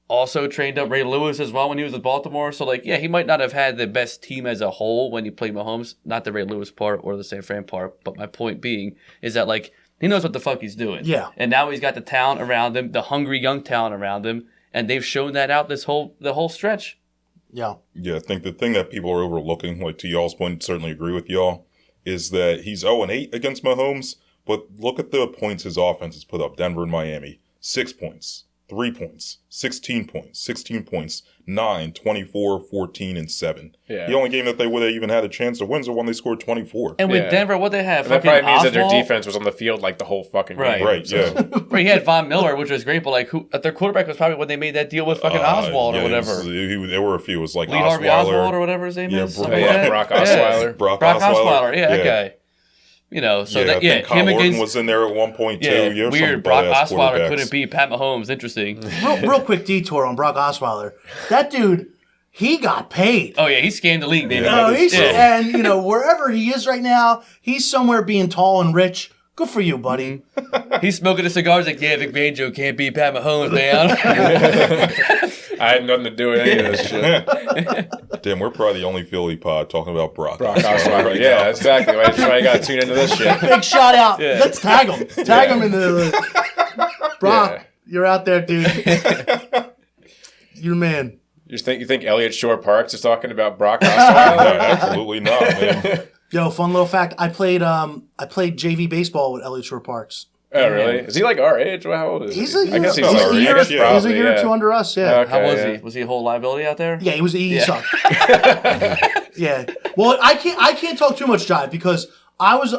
Also trained up Ray Lewis as well when he was with Baltimore. So, like, yeah, he might not have had the best team as a whole when he played Mahomes. Not the Ray Lewis part or the San Fran part. But my point being is that, like, he knows what the fuck he's doing. Yeah. And now he's got the talent around him, the hungry young talent around him. And they've shown that out the whole stretch. Yeah. Yeah, I think the thing that people are overlooking, like to y'all's point, certainly agree with y'all, is that he's 0-8 against Mahomes, but look at the points his offense has put up. Denver and Miami, 6 points, 3 points, 16 points, 16 points, 9, 24, 14, and 7. Yeah. The only game that they would have even had a chance to win is the one they scored 24. And with Denver, what they have? And that probably means that their defense was on the field like the whole fucking game. Right, yeah. Where he had Von Miller, which was great, but like their quarterback was probably when they made that deal with fucking Oswald or whatever. There were a few. It was like Lee Harvey Oswald or whatever his name is. Brock Osweiler. Brock Osweiler, that guy. You know, so I think Kyle him Orton against was in there at one point too. Yeah, weird. Brock Osweiler couldn't beat Pat Mahomes. Interesting. Real quick detour on Brock Osweiler. That dude, he got paid. Oh yeah, he scammed the league, baby. And you know, wherever he is right now, he's somewhere being tall and rich. Good for you, buddy. He's smoking the cigars like, yeah, Vic Fangio can't beat Pat Mahomes, man. I had nothing to do with any of this shit. Damn, we're probably the only Philly pod talking about Brock Osweiler. right Yeah, now. exactly. That's why you got to tune into this shit. Big shout out. Let's tag him. Tag him into the Brock. You're out there, dude. You're the man. You think Elliott Shore Parks is talking about Brock Osweiler? No, absolutely not, man. Yo, fun little fact. I played JV baseball with Elliott Shore Parks. Oh, really? Is he like our age? How old is he? He's a year, I guess he's he's our a year, age. yeah. He's a year or two under us, yeah. Okay, How was he? Was he a whole liability out there? Yeah, he sucked. Yeah. Well, I can't talk too much jive because I was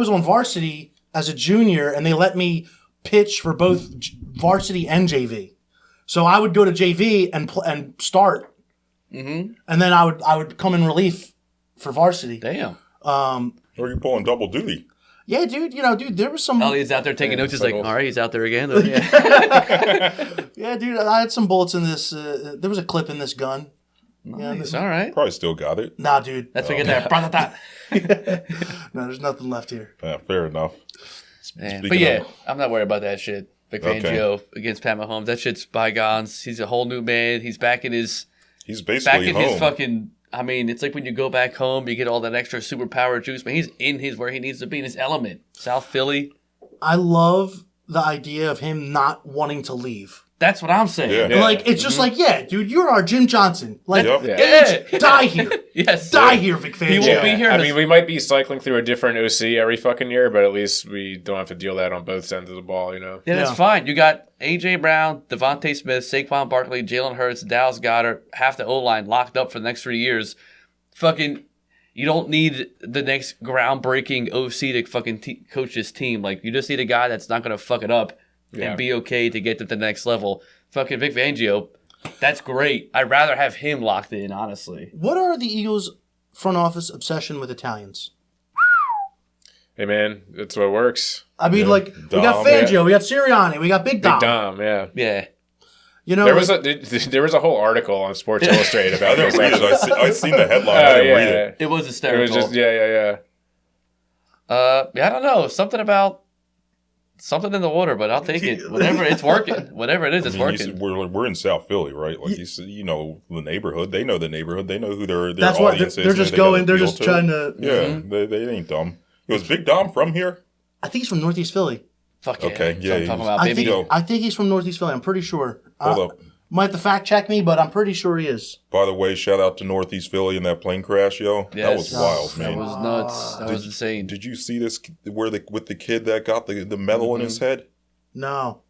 on varsity as a junior and they let me pitch for both varsity and JV. So I would go to JV and start. Mm-hmm. And then I would come in relief for varsity. Damn. Or you pulling double duty? Yeah, dude. There was some. Elliott's out there taking notes. He's like, all right, he's out there again. Yeah, dude. I had some bullets in this. There was a clip in this gun. Nice. All right. Probably still got it. Nah, dude. That's what you get there. No, there's nothing left here. Fair enough. Man. But yeah, I'm not worried about that shit. Vic Fangio against Pat Mahomes. That shit's bygones. He's a whole new man. He's back in his. He's basically home. His fucking. I mean, it's like when you go back home, you get all that extra superpower juice. But he's in where he needs to be, in his element. South Philly. I love the idea of him not wanting to leave. That's what I'm saying. Yeah. Like, it's just like, yeah, dude, you're our Jim Johnson. Like, Yep. die here. Yes. Die here, Vic Fangio. He won't be here. I mean, we might be cycling through a different OC every fucking year, but at least we don't have to deal that on both ends of the ball, you know? Yeah, that's fine. You got A.J. Brown, Devontae Smith, Saquon Barkley, Jalen Hurts, Dallas Goedert, half the O-line locked up for the next 3 years. Fucking, you don't need the next groundbreaking OC to fucking coach this team. Like, you just need a guy that's not going to fuck it up and be okay to get to the next level. Fucking Vic Fangio, that's great. I'd rather have him locked in, honestly. What are the Eagles' front office obsession with Italians? Hey, man, that's what works. I mean, like, Dom, we got Fangio, we got Sirianni, we got Big Dom. Big Dom, yeah. Yeah. You know, there was a whole article on Sports Illustrated about I this. didn't read it. I seen the headline. I didn't read it. It was hysterical. It was just yeah. I don't know. Something in the water, but I'll take it. Whatever, it's working. Whatever it is, it's working. We're in South Philly, right? Like you said, you know the neighborhood. They know the neighborhood. They know who their that's audience why they're is. just going. They're just trying to. Yeah, they ain't dumb. Was Big Dom from here? I think he's from Northeast Philly. Fuck yeah. Okay, That's what I'm talking about, baby. I think he's from Northeast Philly. I'm pretty sure. Hold up. Might have to fact check me, but I'm pretty sure he is. By the way, shout out to Northeast Philly and that plane crash, yo. Yes. That was wild, man. That was nuts. That was insane. Did you see this with the kid that got the metal in his head? No.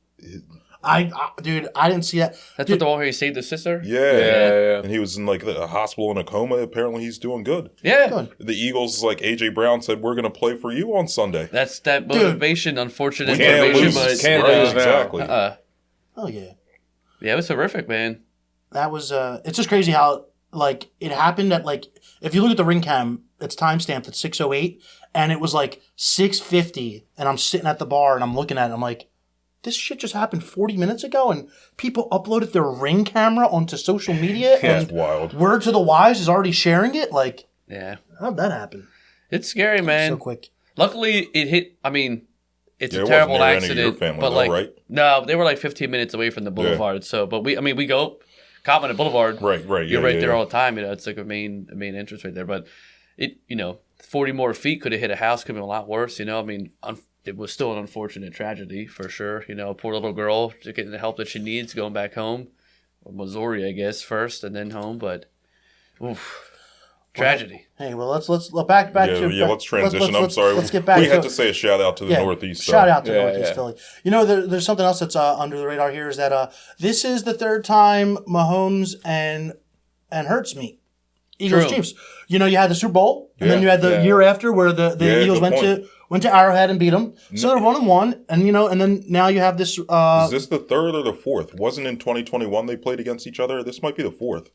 I didn't see that. That's what the one where he saved his sister? Yeah. And he was in like a hospital in a coma. Apparently he's doing good. Yeah. Good. The Eagles, like A.J. Brown said, we're going to play for you on Sunday. That's that motivation, unfortunate Can't motivation, lose. but Can't Right, lose now. exactly. Oh yeah. Yeah, it was horrific, man. That was it's just crazy how like it happened at like if you look at the ring cam, it's timestamped at 6:08 and it was like 6:50 and I'm sitting at the bar and I'm looking at it, I'm like, this shit just happened 40 minutes ago and people uploaded their ring camera onto social media and That's wild. Word to the Wise is already sharing it. Like, Yeah. how'd that happen? It's scary, man. So quick. Luckily, it hit. I mean, it's Yeah, a it terrible wasn't near any of accident. your family, but though, like, right? no, they were like 15 minutes away from the boulevard. So, but we go Common Boulevard. Right. You're Yeah, right yeah, there yeah. all the time. You know, it's like a main entrance right there. But it, 40 more feet could have hit a house. Could have been a lot worse. You know, I mean, it was still an unfortunate tragedy for sure. You know, poor little girl just getting the help that she needs, going back home, or Missouri, I guess, first and then home. But, oof. Tragedy. Hey, well, let's back to let's transition. I'm sorry. Let's get back. We had to say a shout out to the Northeast. Shout out to Northeast yeah. Philly. You know, there's something else that's under the radar here is that this is the third time Mahomes and Hurts meet. Eagles True. Chiefs. You know, you had the Super Bowl, and then Yeah. you had the year after where the Eagles good went to Arrowhead and beat them. So they're 1-1, and and then now you have this. Is this the third or the fourth? Wasn't in 2021 they played against each other? This might be the fourth.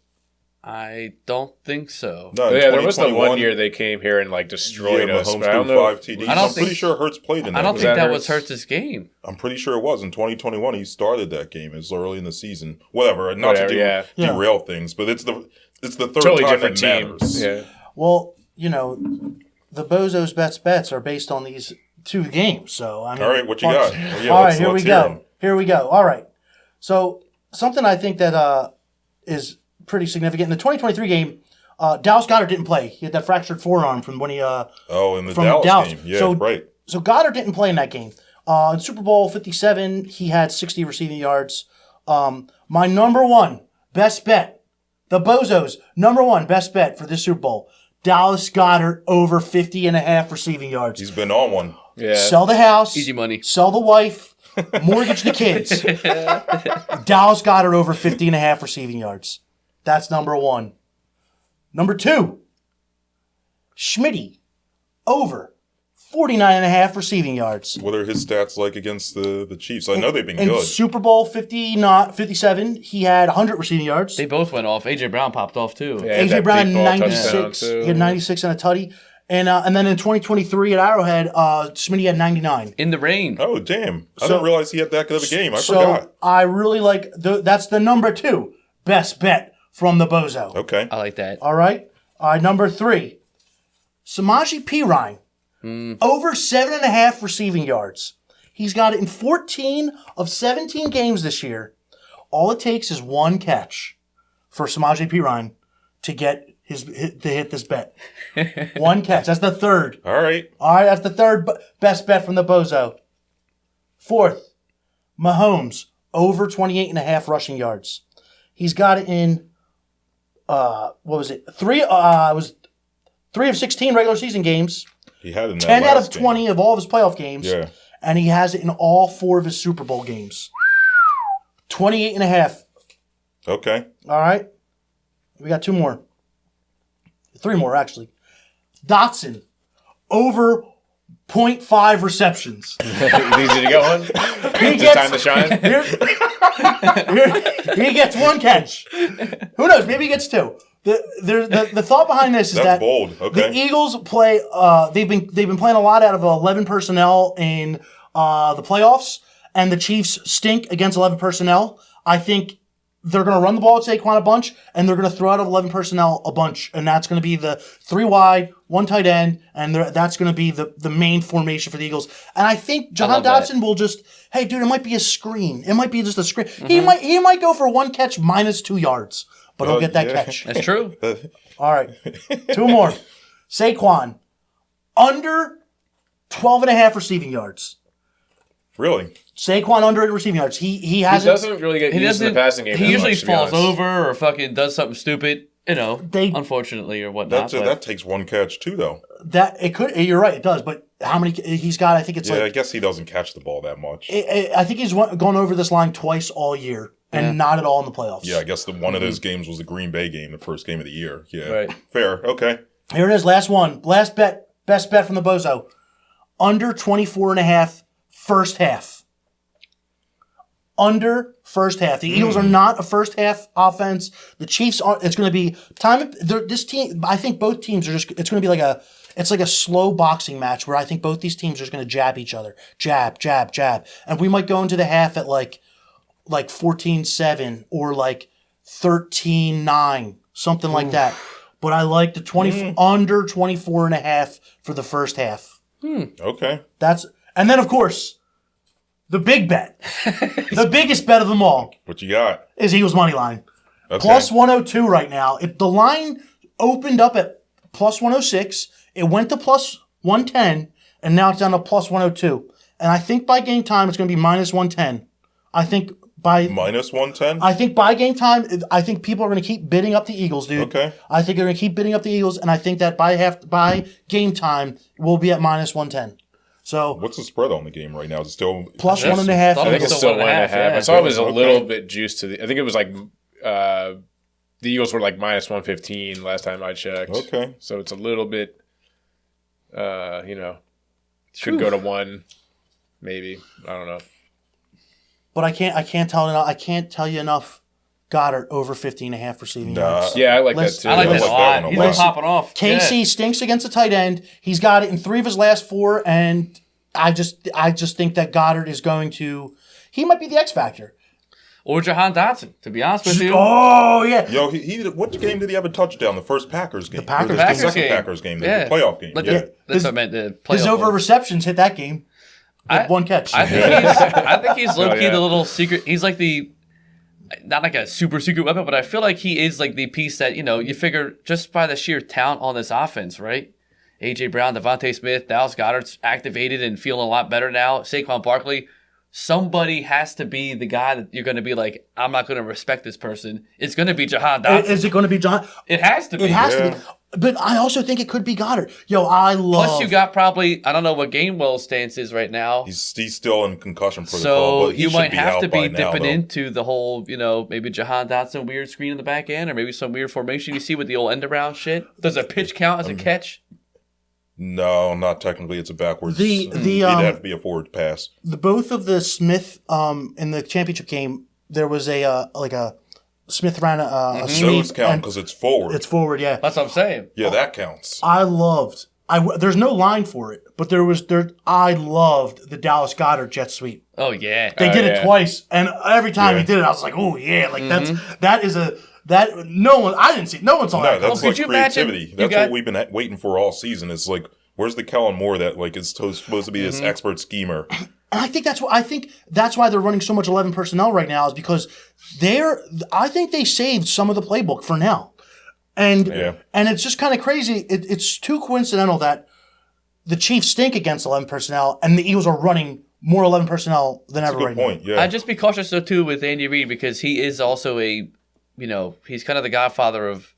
I don't think so. No, in Yeah, there was the 2021, one year they came here and like destroyed us. Mahomes but I don't threw know. 5 TDs. I don't I'm pretty think- sure Hurts played in that. I don't game. think that Hurts? was Hurts' game. I'm pretty sure it was. In 2021, he started that game as early in the season. Whatever, not to derail things, but it's the third Totally time different that team. matters. Yeah. Well, the Bozo's bets are based on these two games. So I mean, All right, what you got? All right, here we let's hear 'em. go. Here we go. All right. So something I think that is pretty significant in the 2023 game. Dallas Goedert didn't play. He had that fractured forearm from when he. In the from Dallas game. Yeah, right. So Goddard didn't play in that game. In Super Bowl 57, he had 60 receiving yards. My number one best bet, the Bozos, number one best bet for this Super Bowl, Dallas Goedert over 50.5 receiving yards. He's been on one. Yeah. Sell the house. Easy money. Sell the wife. Mortgage the kids. Dallas Goedert over 50.5 receiving yards. That's number one. Number two, Schmitty over 49.5 receiving yards. What are his stats like against the Chiefs? I know they've been In good. Super Bowl 57, he had 100 receiving yards. They both went off. A.J. Brown popped off, too. Yeah, AJ that Brown deep ball 96. touchdown, too. He had 96 and a tutty. And then in 2023 at Arrowhead, Schmitty had 99. In the rain. Oh, damn. I So- didn't realize he had that good of a game. I So forgot. I really like, that's the number two best bet from the Bozo. Okay. I like that. All right. Number three, Samaje Perine, over 7.5 receiving yards. He's got it in 14 of 17 games this year. All it takes is one catch for Samaje Perine to hit this bet. One catch. That's the third. All right. All right, that's the third best bet from the Bozo. Fourth, Mahomes, over 28.5 rushing yards. He's got it in, what was it? It was 3 of 16 regular season games. He had in that 10 out of last game. 20 of all of his playoff games. Yeah. And he has it in all 4 of his Super Bowl games. 28.5. Okay. All right. We got 2 more. 3 more, actually. Dotson, over 0.5 receptions. Easy to get one. He It's time to shine. He gets 1 catch. Who knows? Maybe he gets 2. The thought behind this is That's that bold. Okay. the Eagles play. They've been playing a lot out of 11 personnel in the playoffs, and the Chiefs stink against 11 personnel. I think they're going to run the ball at Saquon a bunch, and they're going to throw out 11 personnel a bunch, and that's going to be the 3 wide, 1 tight end, and that's going to be the main formation for the Eagles. And I think Jahan Dotson will just, hey, dude, it might be a screen. It might be just a screen. Mm-hmm. He might go for 1 catch minus 2 yards, but he'll get that catch. That's true. All right, 2 more. Saquon, under 12.5 receiving yards. Really? Saquon under receiving yards. He doesn't really get used to the passing game. He usually much, falls over or fucking does something stupid, unfortunately or whatnot. That takes 1 catch too, though. That it could. You're right. It does. But how many he's got? I think it's I guess he doesn't catch the ball that much. I think he's gone over this line twice all year and not at all in the playoffs. Yeah, I guess one of those games was the Green Bay game, the first game of the year. Yeah, right. Fair. Okay. Here it is. Last one. Last bet. Best bet from the Bozo. Under 24.5 first half. Under first half. The Eagles are not a first half offense. The Chiefs are. It's going to be time. This team. I think both teams are just. It's going to be like a slow boxing match where I think both these teams are just going to jab each other. Jab, jab, jab, and we might go into the half at like 14-7 or like 13-9, something like that. But I like the under 24.5 for the first half. Okay. And then of course. The big bet, the biggest bet of them all. What you got? Is Eagles money line. Okay. Plus 102 right now. The line opened up at plus 106. It went to plus 110, and now it's down to plus 102. And I think by game time, it's going to be minus 110. I think by... Minus 110? I think by game time, I think people are going to keep bidding up the Eagles, dude. Okay. I think they're going to keep bidding up the Eagles, and I think that by game time, we'll be at minus 110. So what's the spread on the game right now? Is it still plus 1.5? I think it's still 1.5. Yeah. I saw it was a little bit juiced to I think it was like the Eagles were like minus 115 last time I checked. Okay. So it's a little bit, should go to 1, maybe. I don't know. But I can't tell you enough. Goddard over 15.5 receiving yards. Yeah, I like that too. I like that a lot. He's like popping off. KC stinks against a tight end. He's got it in 3 of his last 4, and I just think that Goddard is going to. He might be the X factor. Or Jahan Dotson, to be honest with you. Oh yeah. Yo, what game did he have a touchdown? The first Packers game. The second game. Packers game. The playoff game. That's what I meant. The playoff. His over receptions hit that game. With 1 catch. I think he's low key the little secret. He's like the. Not like a super secret weapon, but I feel like he is like the piece that, you figure just by the sheer talent on this offense, right? A.J. Brown, Devontae Smith, Dallas Goedert's activated and feeling a lot better now. Saquon Barkley, somebody has to be the guy that you're going to be like, I'm not going to respect this person. It's going to be Jahan Dotson. Is it going to be John? It has to be. It has to be. But I also think it could be Goddard. Plus, you got probably, I don't know what Gainwell's stance is right now. He's still in concussion protocol. So but you might have to be dipping now, into the whole, maybe Jahan Dotson weird screen in the back end, or maybe some weird formation you see with the old end around shit. Does a pitch count as a catch? No, not technically. It's a backwards. It'd have to be a forward pass. Both of the Smith in the championship game, there was a Smith ran a sweep. Those count because it's forward. It's forward, yeah. That's what I'm saying. Yeah, that counts. There's no line for it, but I loved the Dallas Goedert jet sweep. Oh yeah, they did it twice, and every time he did it, I was like, oh yeah, like no one saw that. That's like creativity. That's what we've been waiting for all season. It's like, where's the Kellen Moore that like is supposed to be this expert schemer? And I think that's why they're running so much 11 personnel right now, is because I think they saved some of the playbook for now. And it's just kind of crazy. It's too coincidental that the Chiefs stink against 11 personnel and the Eagles are running more 11 personnel than ever right now. Yeah. I'd just be cautious though too with Andy Reid, because he is also he's kind of the godfather of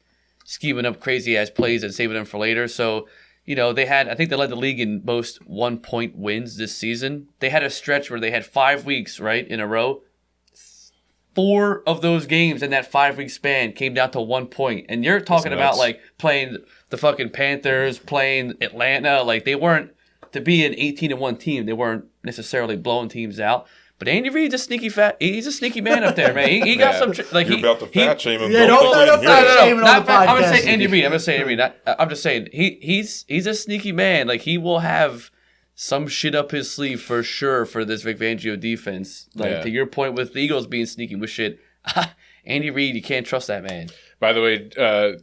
scheming up crazy ass plays and saving them for later. So I think they led the league in most 1-point wins this season. They had a stretch where they had 5 weeks, right, in a row. 4 of those games in that 5-week span came down to 1 point. And you're talking about like playing the fucking Panthers, playing Atlanta. Like they weren't, to be an 18-1 team, they weren't necessarily blowing teams out. But Andy Reid's he's a sneaky man up there, man. He got some You're about to fat shame him. No. I'm gonna say Andy Reid. I'm just saying he's a sneaky man. Like he will have some shit up his sleeve for sure for this Vic Fangio defense. Like to your point with the Eagles being sneaky with shit, Andy Reid, you can't trust that man. By the way,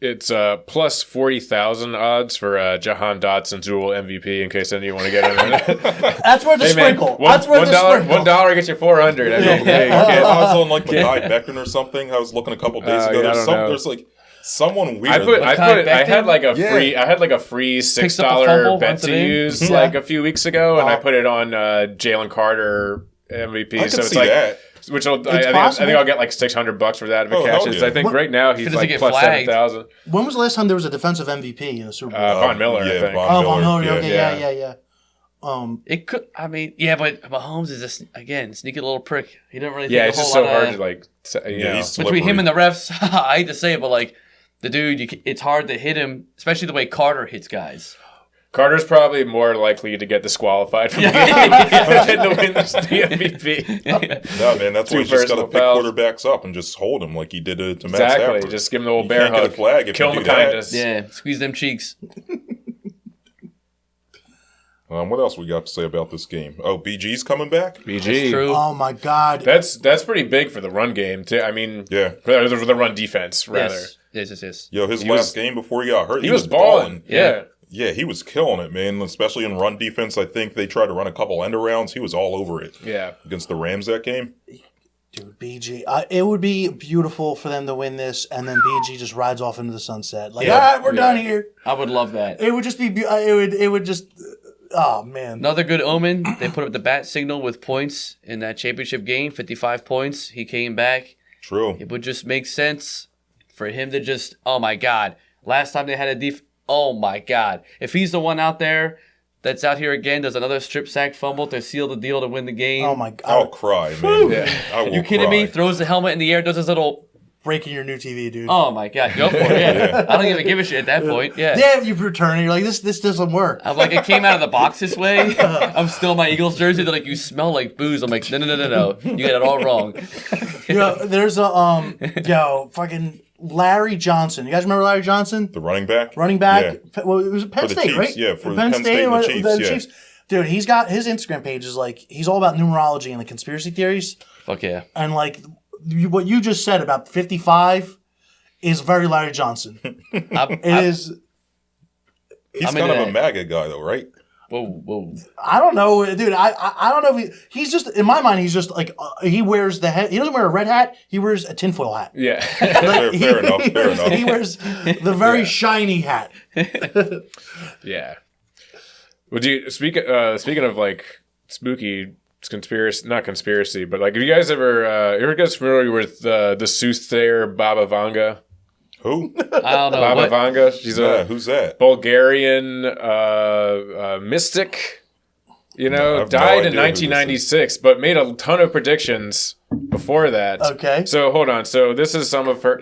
it's plus 40,000 odds for Jahan Dotson's dual MVP. In case anyone want to get in there. That's worth the sprinkle. That's worth the sprinkle. $1 gets you 400. I mean, I was on like Mekhi Becton or something. I was looking a couple days ago. There's like someone weird. I had like a free $6 bet to use like a few weeks ago, and I put it on Jalen Carter MVP. I can see that. Which I think I'll get like $600 for that if it catches. I think right now he's like plus 7,000. When was the last time there was a defensive MVP in the Super Bowl? Von Miller, I think. Von Miller. Okay, yeah. It could. I mean, yeah, but Mahomes is just again sneaky little prick. He doesn't really. It's just so hard to like. Between him and the refs, I hate to say it, but like the dude, it's hard to hit him, especially the way Carter hits guys. Carter's probably more likely to get disqualified from the game than to win the MVP. No, man, that's why you just got to pick quarterbacks up and just hold them like he did to Matt Stafford. Exactly, just give him the old bear hug. Get a flag if kill him with kindness. Yeah, squeeze them cheeks. What else we got to say about this game? Oh, BG's coming back? BG. That's true. Oh, my God. That's pretty big for the run game, too. I mean, for the run defense, rather. Yes. Yo, his last game before he got hurt, he was balling. Yeah. Yeah, he was killing it, man. Especially in run defense. I think they tried to run a couple end arounds. He was all over it. Yeah. Against the Rams that game. Dude, BG. It would be beautiful for them to win this, and then BG just rides off into the sunset. Like, all right, we're done here. I would love that. It would just be. It would just. Oh man. Another good omen. They put up the bat signal with points in that championship game. 55 points. He came back. True. It would just make sense for him to just. Oh my God. Last time they had a oh my God. If he's the one out there that's out here again, does another strip sack fumble to seal the deal to win the game. Oh my God. I'll cry, man. You kidding me? Throws the helmet in the air, does his little breaking your new TV, dude. Oh my God, go for it. Yeah. I don't even give a shit at that point. Yeah. Damn, you return. You're like, this doesn't work. I'm like, it came out of the box this way. I'm still in my Eagles jersey. They're like, you smell like booze. I'm like, no. You got it all wrong. There's a fucking Larry Johnson. You guys remember Larry Johnson? The running back? Yeah. Well, it was Penn State, Chiefs, right? Yeah, for Penn State and the Chiefs. Dude, he's got his Instagram page is like, he's all about numerology and the conspiracy theories. Fuck yeah. And like, what you just said about 55 is very Larry Johnson. It is. He's kind of a MAGA guy, though, right? Whoa. I don't know, dude. I don't know if he's just, in my mind, he's just like, he wears the head. He doesn't wear a red hat. He wears a tinfoil hat. Yeah. Fair enough. He wears the very shiny hat. Yeah. Would you, speaking of like spooky not conspiracy, but like, have you guys ever familiar with the soothsayer Baba Vanga? Who? I don't know. Baba Vanga. She's who's that? Bulgarian mystic. Died in 1996, but made a ton of predictions before that. Okay. So hold on. So this is some of her.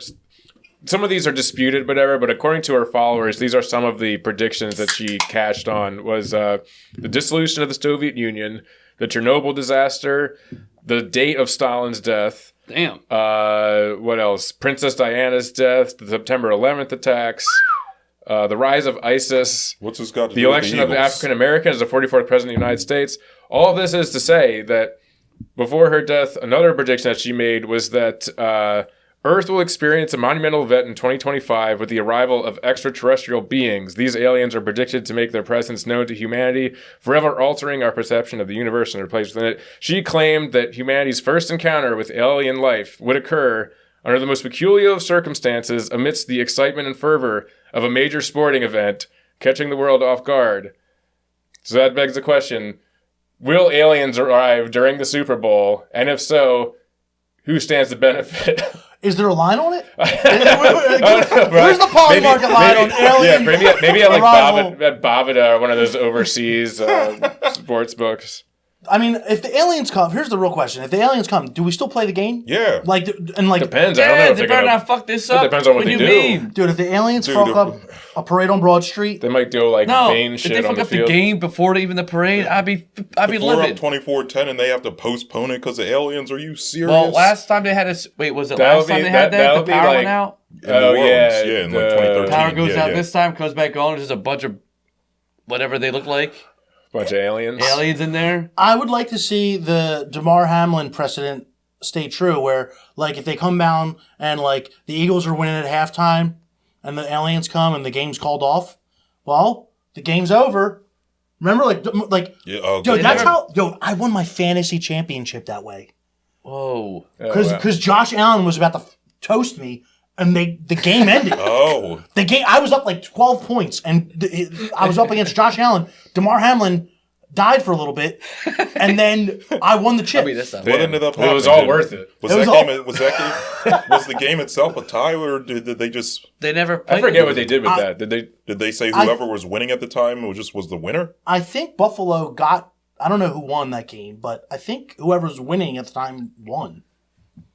Some of these are disputed, whatever, but according to her followers, these are some of the predictions that she cashed on. Was the dissolution of the Soviet Union, the Chernobyl disaster, the date of Stalin's death. Damn. What else? Princess Diana's death, the September 11th attacks, the rise of ISIS, what's this got to the do election with the of African Americans as the 44th president of the United States. All of this is to say that before her death, another prediction that she made was that Earth will experience a monumental event in 2025 with the arrival of extraterrestrial beings. These aliens are predicted to make their presence known to humanity, forever altering our perception of the universe and their place within it. She claimed that humanity's first encounter with alien life would occur under the most peculiar of circumstances amidst the excitement and fervor of a major sporting event, catching the world off guard. So that begs the question, will aliens arrive during the Super Bowl? And if so, who stands to benefit? Is there a line on it? Where's the Polymarket line on alien? Yeah, maybe at like Bovada or one of those overseas sports books. I mean, if the aliens come, here's the real question: if the aliens come, do we still play the game? Yeah. Depends. Yeah, I don't know if they better not fuck this up. It depends on what they do. Mean? Dude, if the aliens fuck up a parade on Broad Street, they might do like Bane shit on the field. If they fuck up the game before even the parade, I'd be livid. We're up 24-10 and they have to postpone it because of aliens. Are you serious? Well, last time they had was it last time they had that? The power went out. In New Orleans, in like 2013. Power goes out this time, comes back on. There's just a bunch of whatever they look like. Bunch of aliens. Aliens in there. I would like to see the Damar Hamlin precedent stay true. Where like if they come down and like the Eagles are winning at halftime, and the aliens come and the game's called off, well, the game's over. Remember, dude, that's how. Yo, I won my fantasy championship that way. Whoa! Because Josh Allen was about to toast me. And the game ended. The game. I was up like 12 points, and I was up against Josh Allen. DeMar Hamlin died for a little bit, and then I won the chip. What ended up happening? It was all worth it. Was the game itself a tie, or did they just? They never played. I forget what they did with that. Did they say whoever was winning at the time was the winner? I think Buffalo got. I don't know who won that game, but I think whoever was winning at the time won.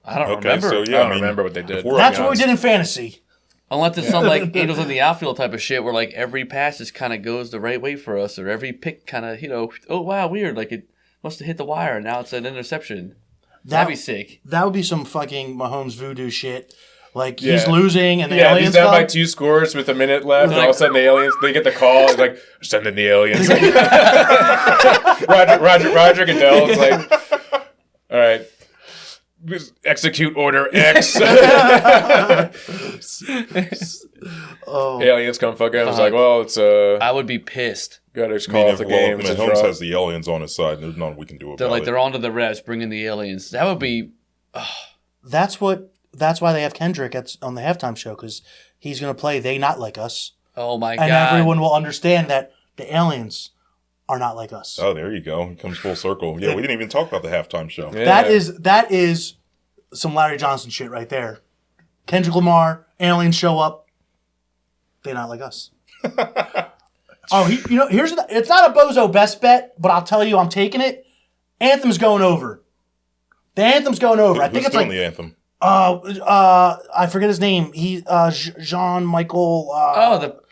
I don't remember. So, yeah, I don't remember what they did. That's what we did in fantasy. Unless it's some like Angels in the outfield type of shit where like every pass just kind of goes the right way for us, or every pick kind of, oh wow, weird, like it must have hit the wire and now it's an interception. That'd be sick. That would be some fucking Mahomes voodoo shit. Like he's losing and the aliens he's down by 2 scores with a minute left, and all of a sudden the aliens, they get the call, it's like, sending the aliens. Roger Goodell is like, all right. Execute Order X. Aliens come fuck him. It's like, well, it's I would be pissed. Gotta just call off the game. If Mahomes has the aliens on his side, there's nothing we can do about it. They're onto the refs, bringing the aliens. That would be. That's why they have Kendrick on the halftime show, because he's gonna play "They Not Like Us." Oh my god! And everyone will understand that the aliens are not like us. Oh, there you go. It comes full circle. Yeah, we didn't even talk about the halftime show. Yeah. That is some Larry Johnson shit right there. Kendrick Lamar, aliens show up. They're not like us. It's not a bozo best bet, but I'll tell you, I'm taking it. Anthem's going over. The anthem's going over. I think it's like the anthem. I forget his name. He Jean Michael.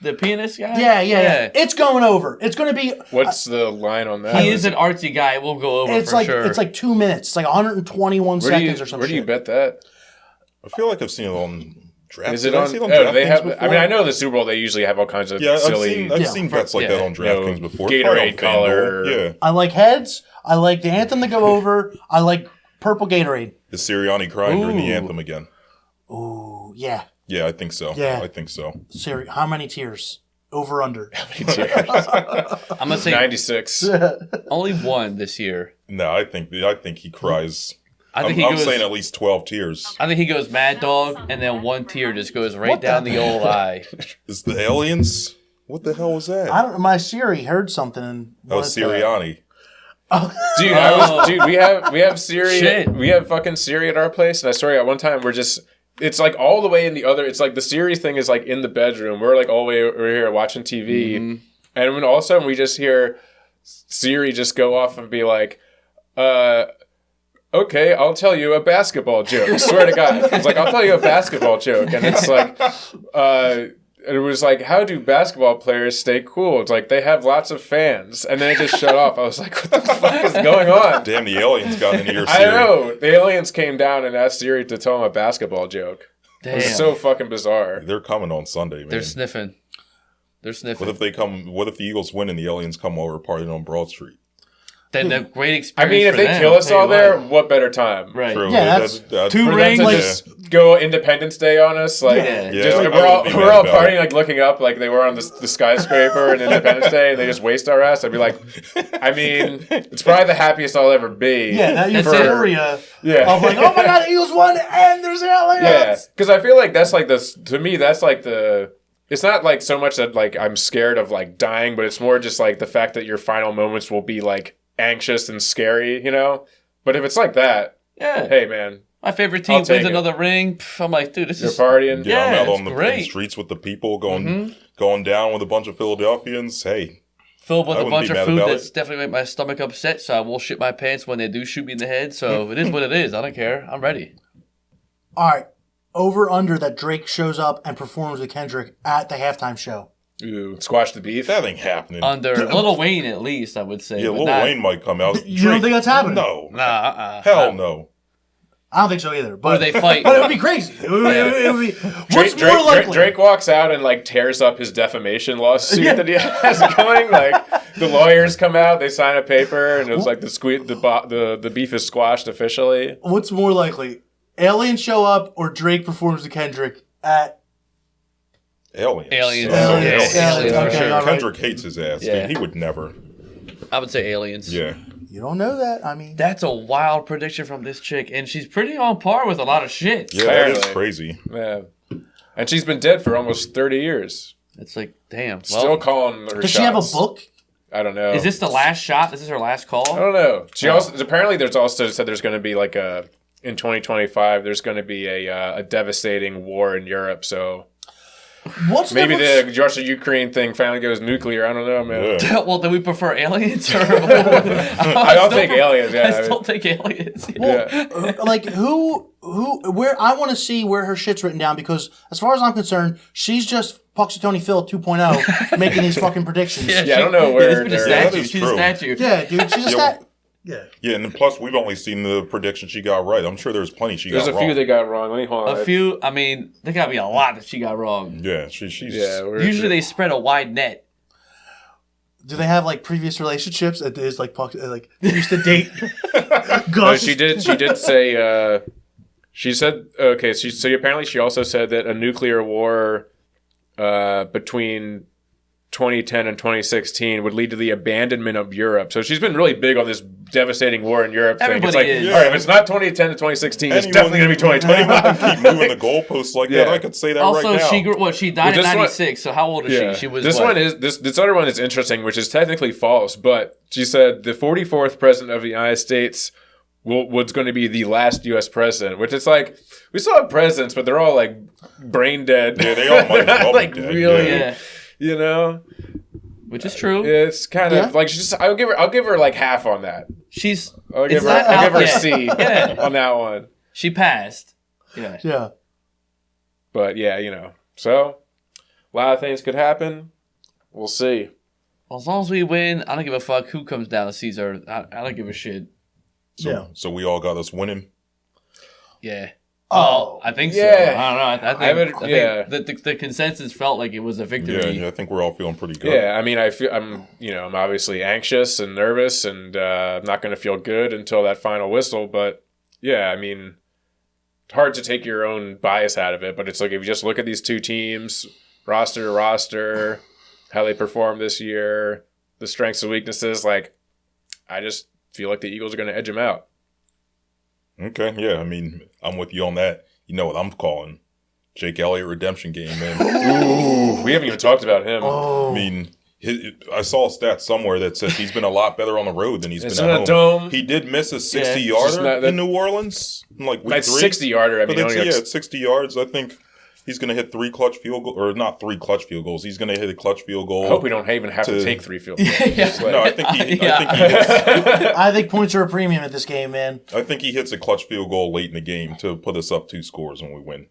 The pianist guy. Yeah. It's going over. It's going to be. What's the line on that? He is an artsy guy. It will go over for sure. It's like 2 minutes. It's like 121 seconds or something. Where do you bet that? I feel like I've seen it on draft. Is it on? They have. Before? I mean, I know the Super Bowl. They usually have all kinds of silly. I've seen bets like that on DraftKings before. Gatorade color. Yeah. I like heads. I like the anthem to go over. I like purple Gatorade. The Sirianni crying during the anthem again. Ooh, yeah. Yeah, I think so. Yeah. I think so. How many tears? Over, under? How many tears? I'm going to say 96. Only one this year. No, I think he cries. I'm saying at least 12 tears. I think he goes Mad Dog, and then one tear just goes right down the old eye. Is the aliens? What the hell was that? I don't. My Siri heard something. And Sirianni. Dude, we have Siri. Shit. We have fucking Siri at our place, and I swear at one time it's like all the way in the other. It's like the Siri thing is like in the bedroom. We're like all the way over here watching TV, and when all of a sudden we just hear Siri just go off and be like, okay, I'll tell you a basketball joke. I swear to God. It's like, I'll tell you a basketball joke. And it's like, it was like, how do basketball players stay cool? It's like, they have lots of fans. And then it just shut off. I was like, what the fuck is going on? Damn, the aliens got into your Siri. I know. The aliens came down and asked Siri to tell him a basketball joke. Damn. It was so fucking bizarre. They're coming on Sunday, man. They're sniffing. What if the Eagles win and the aliens come over partying on Broad Street? Then a great experience. I mean, if they kill us all there, what better time? Right. True. Yeah, that's 2 rings. Just go Independence Day on us, like we're all partying, like looking up, like they were on the skyscraper in Independence Day, and they just waste our ass. I'd be like, I mean, it's probably the happiest I'll ever be. Yeah, that euphoria of like, oh my God, the Eagles won, and there's aliens. Yeah, because I feel like that's like to me, that's like the. It's not like so much that like I'm scared of like dying, but it's more just like the fact that your final moments will be like anxious and scary, you know? But if it's like that, hey man, my favorite team wins another ring. I'm like, dude, this is partying. Yeah, I'm out on the streets with the people going down with a bunch of Philadelphians. Hey, filled with a bunch of food that's definitely make my stomach upset, so I will shit my pants when they do shoot me in the head. So it is what it is. I don't care. I'm ready. All right, over under that Drake shows up and performs with Kendrick at the halftime show. Ooh, squash the beef. That ain't happening. Under Lil Wayne, at least, I would say. Yeah, Lil Wayne might come out. You don't think that's happening? No. Nah. Hell no. I don't think so either. But Or they fight. But it would be crazy. It would be. What's more likely? Drake walks out and like tears up his defamation lawsuit that he has going. Like the lawyers come out, they sign a paper, and it was like the beef is squashed officially. What's more likely? Aliens show up or Drake performs the Kendrick at Aliens. Aliens. Okay, Kendrick hates his ass. Yeah. Dude. He would never. I would say aliens. Yeah. You don't know that. I mean, That's a wild prediction from this chick, and she's pretty on par with a lot of shit. Yeah, that is Apparently. crazy. Yeah, and she's been dead for almost 30 years. It's like, damn. Still calling her does shots. she have a book? I don't know. Is this the last shot? This is her last call? I don't know. She also apparently there's also said there's going to be like in 2025 there's going to be a devastating war in Europe. So What's maybe difference? the Russia-Ukraine thing finally goes nuclear. I don't know, man. Yeah. Well, do we prefer aliens? Or I'll take aliens. Yeah, I still take aliens. Like where I want to see where her shit's written down, because as far as I'm concerned, she's just Puxatony Phil 2.0 making these fucking predictions. Yeah, I don't know where There's been a they're- statue. that is She's a true. statue. Yeah, dude, she's a stat. Yeah. Yeah, and then plus we've only seen the prediction she got right. I'm sure there's plenty she There's got a wrong. few that got wrong. Let me hold on. A few. I mean, there got to be a lot that she got wrong. Yeah, she's. Yeah, Usually they spread a wide net. Do they have like previous relationships? It is like like they used to date. Gus. No, she did say. She said okay. So apparently she also said that a nuclear war between 2010 and 2016 would lead to the abandonment of Europe. So she's been really big on this devastating war in Europe thing. It's Everybody like, is. all right, if it's not 2010 to 2016, it's definitely going to be 2025. Keep moving the goalposts like that. Yeah. I could say that Also, right now. she died in this one- 96, so how old is Yeah. she? She was this what? one is this other one is interesting, which is technically false, but she said the 44th president of the United States was going to be the last U.S. president, which is like we still have presidents, but they're all like brain dead. Yeah, they all might They're well not, be like dead, really, Yeah, you know. which is true. It's kind of like she's. I'll give her like half on that. She's. I'll give It's her not a out C yet. on that one. She passed. Yeah. Yeah. But yeah, you know, so a lot of things could happen. We'll see. Well, as long as we win, I don't give a fuck who comes down to Caesar. I don't give a shit. So we all got us winning. Yeah. Oh, I think yeah. so. I don't know. I think the consensus felt like it was a victory. Yeah, I think we're all feeling pretty good. Yeah, I mean, I'm obviously anxious and nervous, and I'm not going to feel good until that final whistle. But yeah, I mean, it's hard to take your own bias out of it. But it's like if you just look at these two teams, roster to roster, how they performed this year, the strengths and weaknesses, like I just feel like the Eagles are going to edge them out. Okay, yeah, I mean, I'm with you on that. You know what I'm calling? Jake Elliott redemption game, man. Ooh, we haven't even talked about him. Oh. I mean, I saw a stat somewhere that says he's been a lot better on the road than he's It's been in at a dome. He did miss a just 60-yarder not- in New Orleans, in like week That's 3. 60-yarder. I But mean, that's, only got- it's 60 yards. I think he's going to hit 3 clutch field goals, or not 3 clutch field goals. He's going to hit a clutch field goal. I hope we don't even have to to- take 3 field goals. Yeah. No, I think he. Yeah. I think he hits. I think points are a premium at this game, man. I think he hits a clutch field goal late in the game to put us up 2 scores when we win.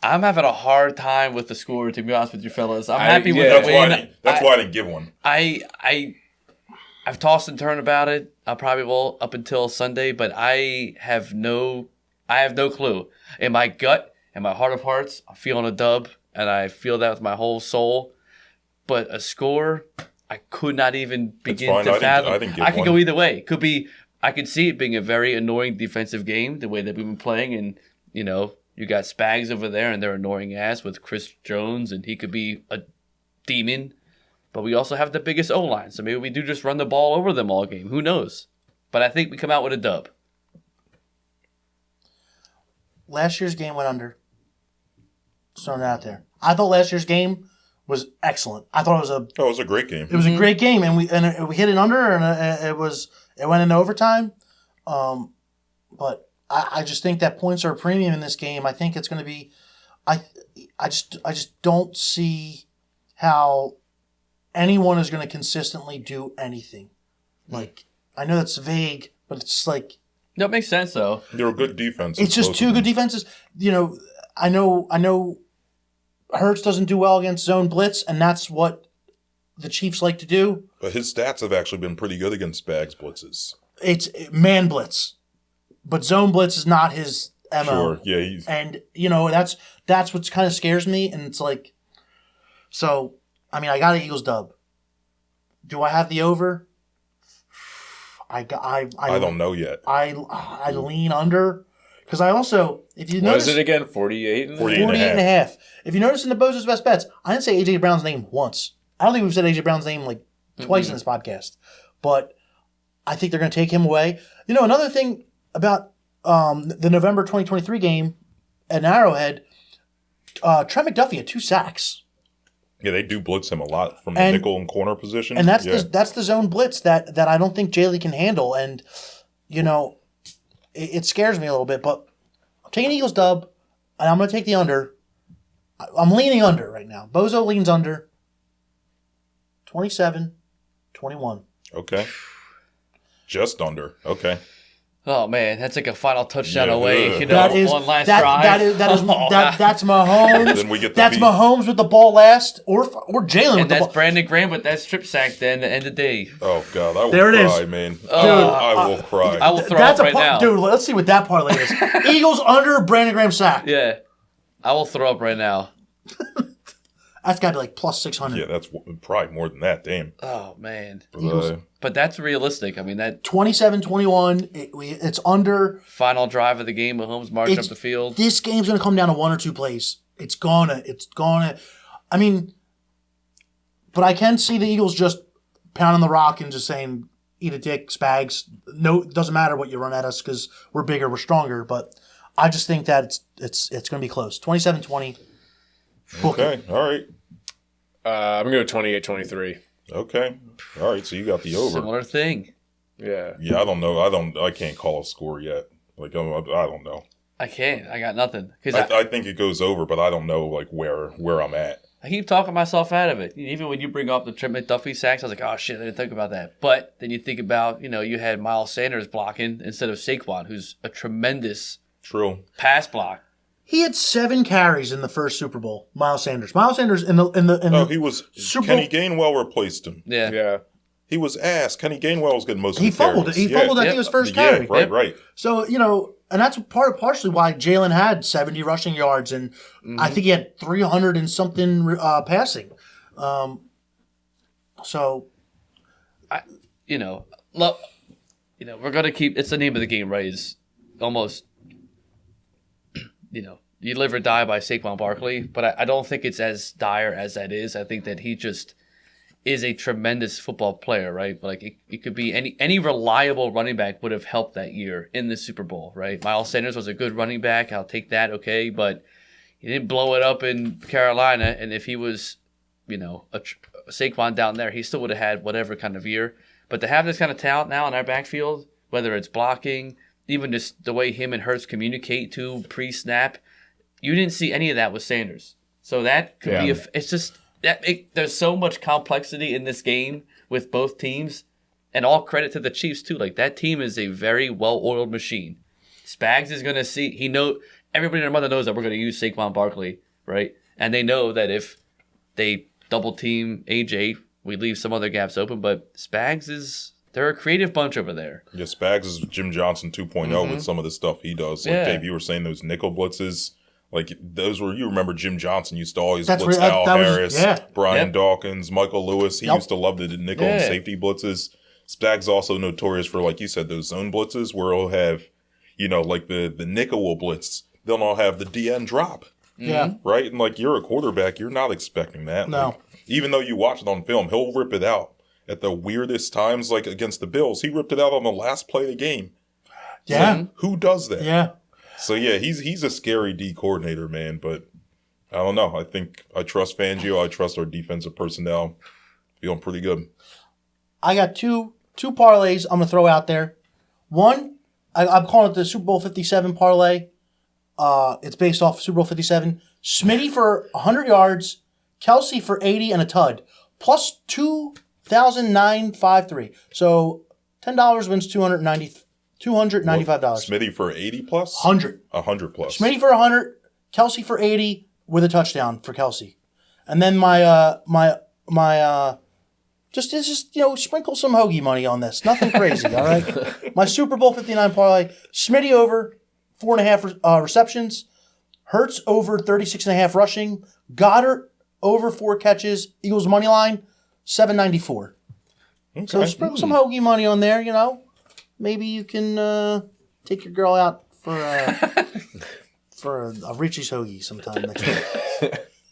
I'm having a hard time with the score, to be honest with you fellas. I'm happy with yeah, the That's win. why I didn't give one. I've tossed and turned about it. I probably will up until Sunday, but I have no clue. In my gut and my heart of hearts, I'm feeling a dub, and I feel that with my whole soul. But a score, I could not even begin fine. to I fathom. didn't give I could one. go either way. Could be. I could see it being a very annoying defensive game, the way that we've been playing, and you know, you got Spags over there, and they're annoying ass with Chris Jones, and he could be a demon. But we also have the biggest O-line, so maybe we do just run the ball over them all game. Who knows? But I think we come out with a dub. Last year's game went under. Just throwing it out there. I thought last year's game was excellent. I thought it was a great game. was a great game, and we hit it under, and it went into overtime. But I just think that points are a premium in this game. I think it's going to be. I just don't see how anyone is going to consistently do anything. Like, I know that's vague, but it's like That makes sense, though. They're a good defense. it's just two good defenses. You know, I know Hurts doesn't do well against zone blitz, and that's what the Chiefs like to do. But his stats have actually been pretty good against Spags blitzes. It's man blitz. but zone blitz is not his MO. Sure, yeah. And, that's what kind of scares me. And it's like, so, I mean, I got an Eagles dub. Do I have the over? I don't know yet. I lean under. Because I also, if you notice... What is it again? 48 and a half. If you notice in the Bozo's Best Bets, I didn't say A.J. Brown's name once. I don't think we've said A.J. Brown's name like twice in this podcast. But I think they're going to take him away. Another thing about the November 2023 game at Arrowhead, Trent McDuffie had 2 sacks. Yeah, they do blitz him a lot from the nickel and corner position. And that's the zone blitz that I don't think Jaley can handle. And, it scares me a little bit. But I'm taking Eagles dub, and I'm going to take the under. I'm leaning under right now. Bozo leans under. 27-21. Okay. Just under. Okay. Oh man, that's like a final touchdown away. One last drive. That's Mahomes. Then we get that's Mahomes with the ball last, or Jalen with the ball. That's Brandon Graham with that strip sack. Then to end the day. Oh god, I will there it cry, is. man. Dude, I will cry. I will throw up right now, dude. Let's see what that parlay is. Eagles under Brandon Graham sack. Yeah, I will throw up right now. That's got to be like plus 600. Yeah, that's probably more than that. Damn. Oh man. But that's realistic. I mean, that 27-21. It's under. Final drive of the game. Mahomes marching up the field. This game's going to come down to 1 or 2 plays. It's gonna. I mean, but I can see the Eagles just pounding the rock and just saying, "Eat a dick, Spags." No, it doesn't matter what you run at us because we're bigger, we're stronger. But I just think that it's going to be close. 27-20. Okay. All right. I'm going to go 28-23. Okay. All right. So you got the over. Similar thing. Yeah. Yeah. I don't know. I can't call a score yet. Like I don't know. I can't. I got nothing. I think it goes over, but I don't know like where I'm at. I keep talking myself out of it. Even when you bring up the Trent McDuffie sacks, I was like, oh shit, I didn't think about that. But then you think about, you had Miles Sanders blocking instead of Saquon, who's a tremendous pass block. He had 7 carries in the first Super Bowl. Miles Sanders in the he was Super Kenny Bowl. Gainwell replaced him. Yeah. He was ass. Kenny Gainwell was getting most of the He fumbled. carries. He fumbled. I think his first carry. Yeah, right. So and that's partially why Jalen had 70 rushing yards, and I think he had 300 and something passing. So, we're gonna keep. It's the name of the game, right? Is almost. You live or die by Saquon Barkley, but I don't think it's as dire as that is. I think that he just is a tremendous football player, right? But like it could be any reliable running back would have helped that year in the Super Bowl, right? Miles Sanders was a good running back. I'll take that, okay, but he didn't blow it up in Carolina. And if he was, a Saquon down there, he still would have had whatever kind of year. But to have this kind of talent now in our backfield, whether it's blocking, even just the way him and Hurts communicate to pre-snap, you didn't see any of that with Sanders. So that could be it's just there's so much complexity in this game with both teams, and all credit to the Chiefs too. Like that team is a very well-oiled machine. Spags is going to see everybody and their mother knows that we're going to use Saquon Barkley, right? And they know that if they double team AJ, we leave some other gaps open, but they're a creative bunch over there. Yeah, Spags is Jim Johnson 2.0 with some of the stuff he does. Like Dave, you were saying those nickel blitzes. Like those were, you remember Jim Johnson used to always blitz Al Harris, Brian Dawkins, Michael Lewis. He used to love the nickel and safety blitzes. Spags also notorious for, like you said, those zone blitzes where he'll have, like the nickel will blitz. They'll not have the DN drop. Yeah. Right? And like you're a quarterback, you're not expecting that. No. Like, even though you watch it on film, he'll rip it out at the weirdest times, like against the Bills. He ripped it out on the last play of the game. Yeah. So, who does that? Yeah. So, yeah, he's a scary D coordinator, man. But I don't know. I think I trust Fangio. I trust our defensive personnel. Feeling pretty good. I got two parlays I'm going to throw out there. One, I'm calling it the Super Bowl 57 parlay. It's based off Super Bowl 57. Smitty for 100 yards, Kelsey for 80 and a tud, plus 2,953. So $10 wins $295. Smitty for 80 plus? 100. 100 plus. Smitty for 100, Kelsey for 80 with a touchdown for Kelsey. And then my Just sprinkle some hoagie money on this. Nothing crazy, all right? My Super Bowl 59 parlay, Smitty over 4.5 receptions, Hurts over 36.5 rushing, Goddard over 4 catches, Eagles money line, 794. Okay. So sprinkle some hoagie money on there, Maybe you can take your girl out for a Richie's hoagie sometime next week.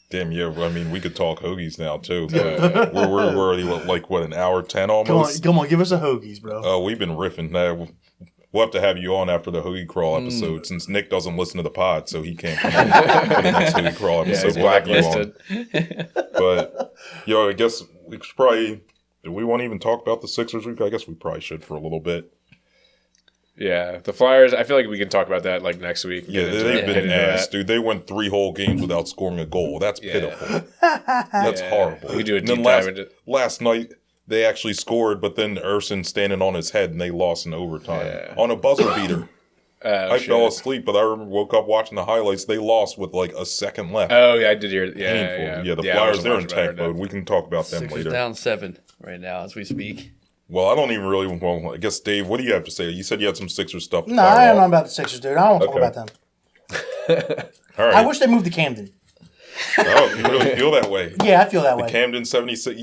Damn, yeah. I mean, we could talk hoagies now, too. But we're already, an hour 10 almost? Come on, give us a hoagies, bro. Oh, we've been riffing. We'll have to have you on after the Hoagie Crawl episode since Nick doesn't listen to the pod, so he can't come on for the next Hoagie Crawl episode. He's blacklisted. But, I guess we should probably... Do we want to even talk about the Sixers? I guess we probably should for a little bit. Yeah, the Flyers, I feel like we can talk about that next week. Yeah, they've been ass, dude. They went 3 whole games without scoring a goal. That's pitiful. That's horrible. We do a deep dive into it. Last night, they actually scored, but then Erson standing on his head, and they lost in overtime on a buzzer beater. I fell asleep, but I woke up watching the highlights. They lost with a second left. Oh, yeah, I did hear it. Painful. Yeah, the Flyers, they're in tank mode. We can talk about them later. Down 7 right now as we speak. Well, I don't even really... Well, I guess, Dave, what do you have to say? You said you had some Sixers stuff. No, I don't know about the Sixers, dude. I don't want to talk about them. All right. I wish they moved to Camden. Oh, you really feel that way? Yeah, I feel that way. Camden 76...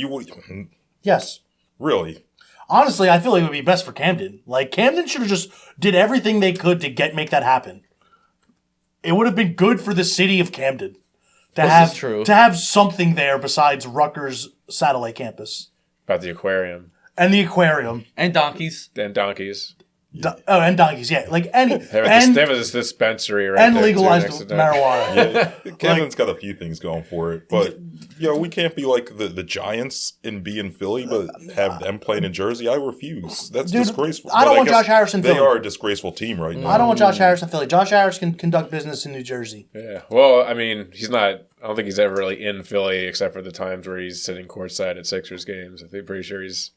Yes. Really? Honestly, I feel like it would be best for Camden. Camden should have just did everything they could to make that happen. It would have been good for the city of Camden to have something there besides Rutgers satellite campus. About the aquarium. And the aquarium. And donkeys. And donkeys. And donkeys, yeah. They have a dispensary right and there. And legalized marijuana. Yeah, Camden's got a few things going for it. But, we can't be like the Giants and be in Philly, but have them playing in Jersey. I refuse. That's disgraceful. I don't want Josh Harris in Philly. They are a disgraceful team right now. I don't want Josh Harris in Philly. Josh Harris can conduct business in New Jersey. Yeah. Well, I mean, he's not... I don't think he's ever really in Philly except for the times where he's sitting courtside at Sixers games. I'm pretty sure he's...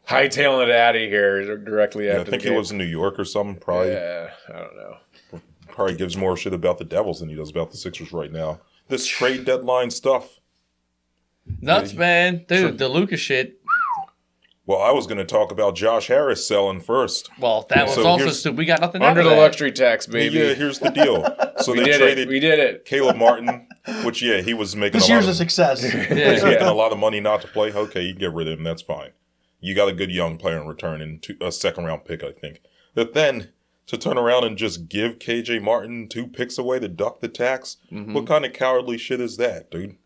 hightailing it out of here directly after the game. I think he lives in New York or something, probably. Yeah, I don't know. Probably gives more shit about the Devils than he does about the Sixers right now. This trade deadline stuff. Nuts, man. Dude, the Lucas shit. Well, I was going to talk about Josh Harris selling first. Well, that was also stupid. We got nothing under the luxury tax, baby. Yeah, here's the deal. So we did it. Caleb Martin, which, he was making this year's a success. He was making a lot of money not to play. Okay, you get rid of him. That's fine. You got a good young player in return and a second-round pick, I think. But then, to turn around and just give KJ Martin 2 picks away to duck the tax, what kind of cowardly shit is that, dude?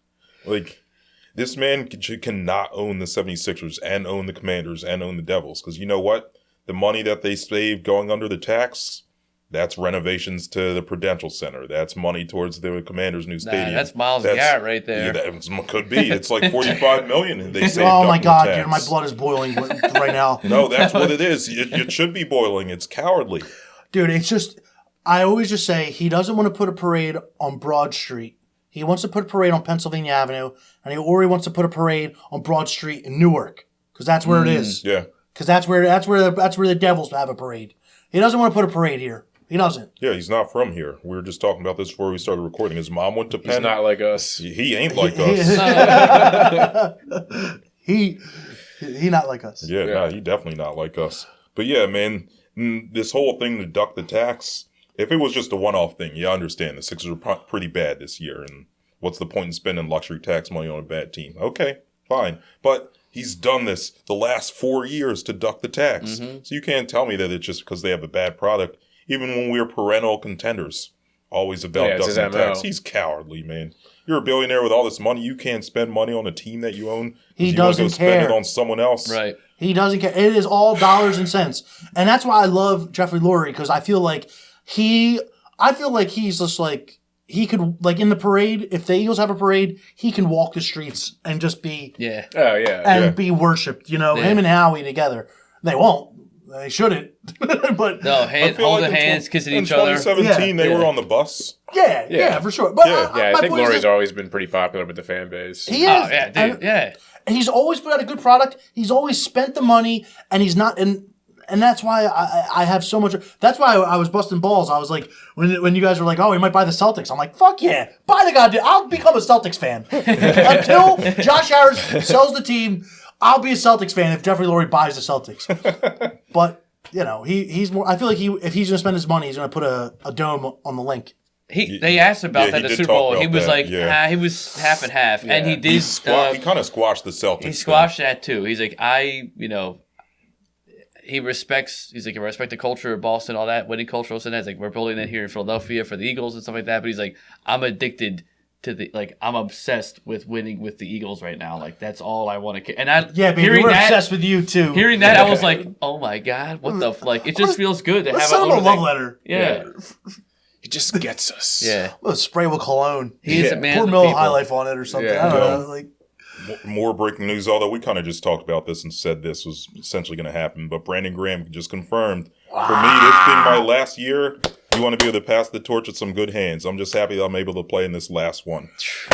This man cannot own the 76ers and own the Commanders and own the Devils. Because you know what? The money that they save going under the tax, that's renovations to the Prudential Center. That's money towards the Commanders' new stadium. That's Myles Garrett right there. Yeah, that could be. It's like $45 million they saved. Oh my God, dude, my blood is boiling right now. No, that's what it is. It should be boiling. It's cowardly. Dude, it's just, I always just say he doesn't want to put a parade on Broad Street. He wants to put a parade on Pennsylvania Avenue, or he wants to put a parade on Broad Street in Newark, because that's where it is. Yeah. Because that's where the Devils have a parade. He doesn't want to put a parade here. He doesn't. Yeah, he's not from here. We were just talking about this before we started recording. His mom went to Penn. He's not like us. He ain't like us. He not like us. Yeah, nah, he definitely not like us. But yeah, man, this whole thing to duck the tax, if it was just a one-off thing, I understand. The Sixers are pretty bad this year, and what's the point in spending luxury tax money on a bad team? Okay, fine. But he's done this the last 4 years to duck the tax. So you can't tell me that it's just because they have a bad product. Even when we were perennial contenders, always about ducking the tax. He's cowardly, man. You're a billionaire with all this money. You can't spend money on a team that you own. He doesn't care. Spend it on someone else. Right. He doesn't care. It is all dollars and cents. And that's why I love Jeffrey Lurie, because I feel like he's just like, he could, like in the parade, if the Eagles have a parade, he can walk the streets and just be. Yeah. Oh, yeah. And be worshipped, him and Howie together. They won't. They shouldn't. But no, holding hands, kissing each other. In 2017, they were on the bus. Yeah, for sure. But I think Lurie's always been pretty popular with the fan base. He is. Oh, yeah, dude. And he's always put out a good product. He's always spent the money, and he's not. And that's why I have so much. That's why I was busting balls. I was like, when you guys were like, oh, he might buy the Celtics. I'm like, fuck yeah, buy the goddamn. I'll become a Celtics fan until Josh Harris sells the team. I'll be a Celtics fan if Jeffrey Lurie buys the Celtics. But, he's more. I feel like if he's going to spend his money, he's going to put a dome on the link. They asked about that at the Super Bowl. He was like, he was half and half. Yeah. And he did. He kind of squashed the Celtics. He squashed that too. He's like, he respects. He's like, I respect the culture of Boston, all that winning culture. So that's like we're building it here in Philadelphia for the Eagles and stuff like that. But he's like, I'm addicted to I'm obsessed with winning with the Eagles right now. Like that's all I want to. And baby, we're obsessed with you too. Hearing that, I was like, oh my god, what the it just feels good to have a love letter. Yeah. He just gets us. Yeah. A spray with cologne. He is a man. Pour Miller High Life on it or something. Yeah. I don't know. More breaking news, although we kind of just talked about this and said this was essentially going to happen, but Brandon Graham just confirmed, for me, this being my last year, you want to be able to pass the torch with some good hands. I'm just happy that I'm able to play in this last one.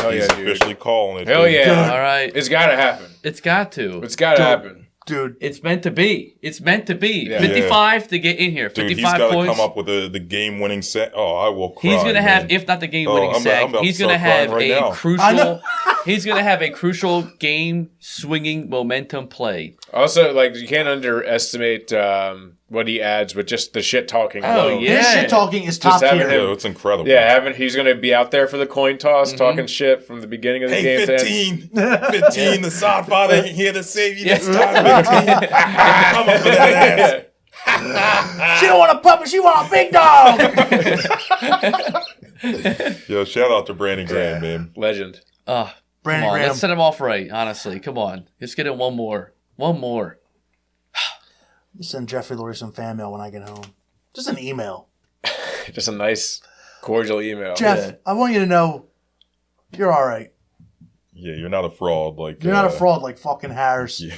He's officially calling it. Hell yeah. All right. It's got to happen. It's got to. It's got to happen. Dude. It's meant to be. It's meant to be. Yeah. 55 to get in here. 55 Dude, he's got points. to come up with the game-winning set. Oh, I will cry. He's going to have, if not the game-winning sack, he's going to have a crucial. He's going to have a crucial game-swinging momentum play. Also, you can't underestimate what he adds with just the shit talking. Oh, yeah. His shit talking is top tier. It's incredible. Yeah, he's going to be out there for the coin toss, talking shit from the beginning of the game. 15, the side father here to save you this time. 15. Come up with that ass. She don't want a puppet, she want a big dog. Yo, shout out to Brandon Graham, man. Legend. Brandon Graham. Let's set him off right, honestly. Come on. Let's get in one more. One more. Send Jeffrey Lurie some fan mail when I get home. Just an email. Just a nice, cordial email. Jeff, I want you to know you're all right. Yeah, you're not a fraud. You're not a fraud like fucking Harris. Yeah.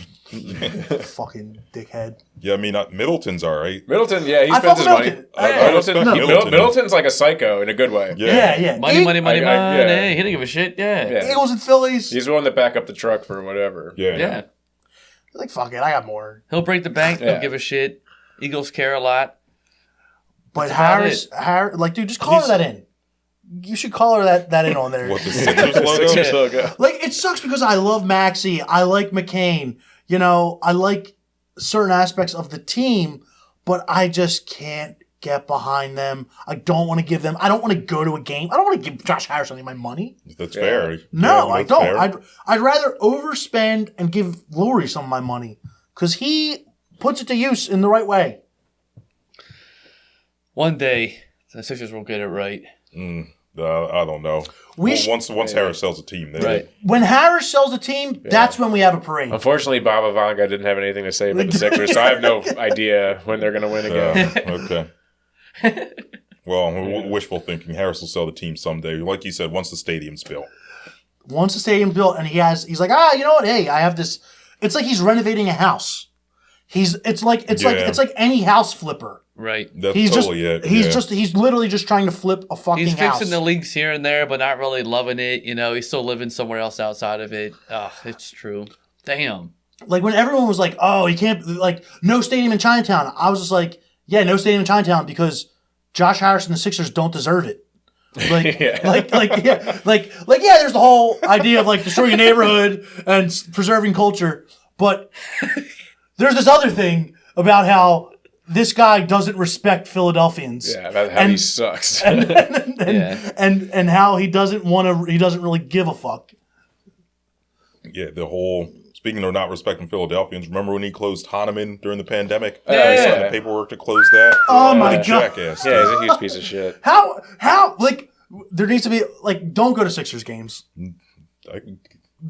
Fucking dickhead. Yeah, I mean, Middleton's all right. Middleton, yeah, he spends his money. Middleton. Middleton's like a psycho in a good way. Yeah. Money. He didn't give a shit. Yeah. Eagles and Phillies. He's the one that back up the truck for whatever. Yeah. Like, fuck it, I got more. He'll break the bank. Don't give a shit. Eagles care a lot. But Harris, dude, just call her that in. You should call her that in on there. What, the Sixers logo? It sucks because I love Maxey. I like McCain. I like certain aspects of the team, but I just can't get behind them. I don't want to give them. I don't want to go to a game. I don't want to give Josh Harris any of my money. That's fair. No, I don't. Fair. I'd rather overspend and give Lurie some of my money because he puts it to use in the right way. One day, the Sixers won't get it right. I don't know. Once Harris sells a team, right? When Harris sells a team, that's when we have a parade. Unfortunately, Bob Ivanka didn't have anything to say about the Sixers, so I have no idea when they're going to win again. Okay. Well, wishful thinking. Harris will sell the team someday, like you said, once the stadium's built. Once the stadium's built, and he's like, you know what? Hey, I have this. It's like he's renovating a house. It's like any house flipper. Right. That's totally it. He's literally just trying to flip a fucking house. He's fixing the leaks here and there, but not really loving it. He's still living somewhere else outside of it. It's true. Damn. Like when everyone was like, "Oh, you can't no stadium in Chinatown." I was just like, "Yeah, no stadium in Chinatown because Josh Harris and the Sixers don't deserve it." There's the whole idea of destroying your neighborhood and preserving culture, but there's this other thing about how this guy doesn't respect Philadelphians. Yeah, about how he sucks. and how he doesn't really give a fuck. Yeah, the whole speaking of not respecting Philadelphians, remember when he closed Hahnemann during the pandemic? He signed the paperwork to close that. Oh my god. Jackass. Yeah, he's a huge piece of shit. How there needs to be don't go to Sixers games. I can't.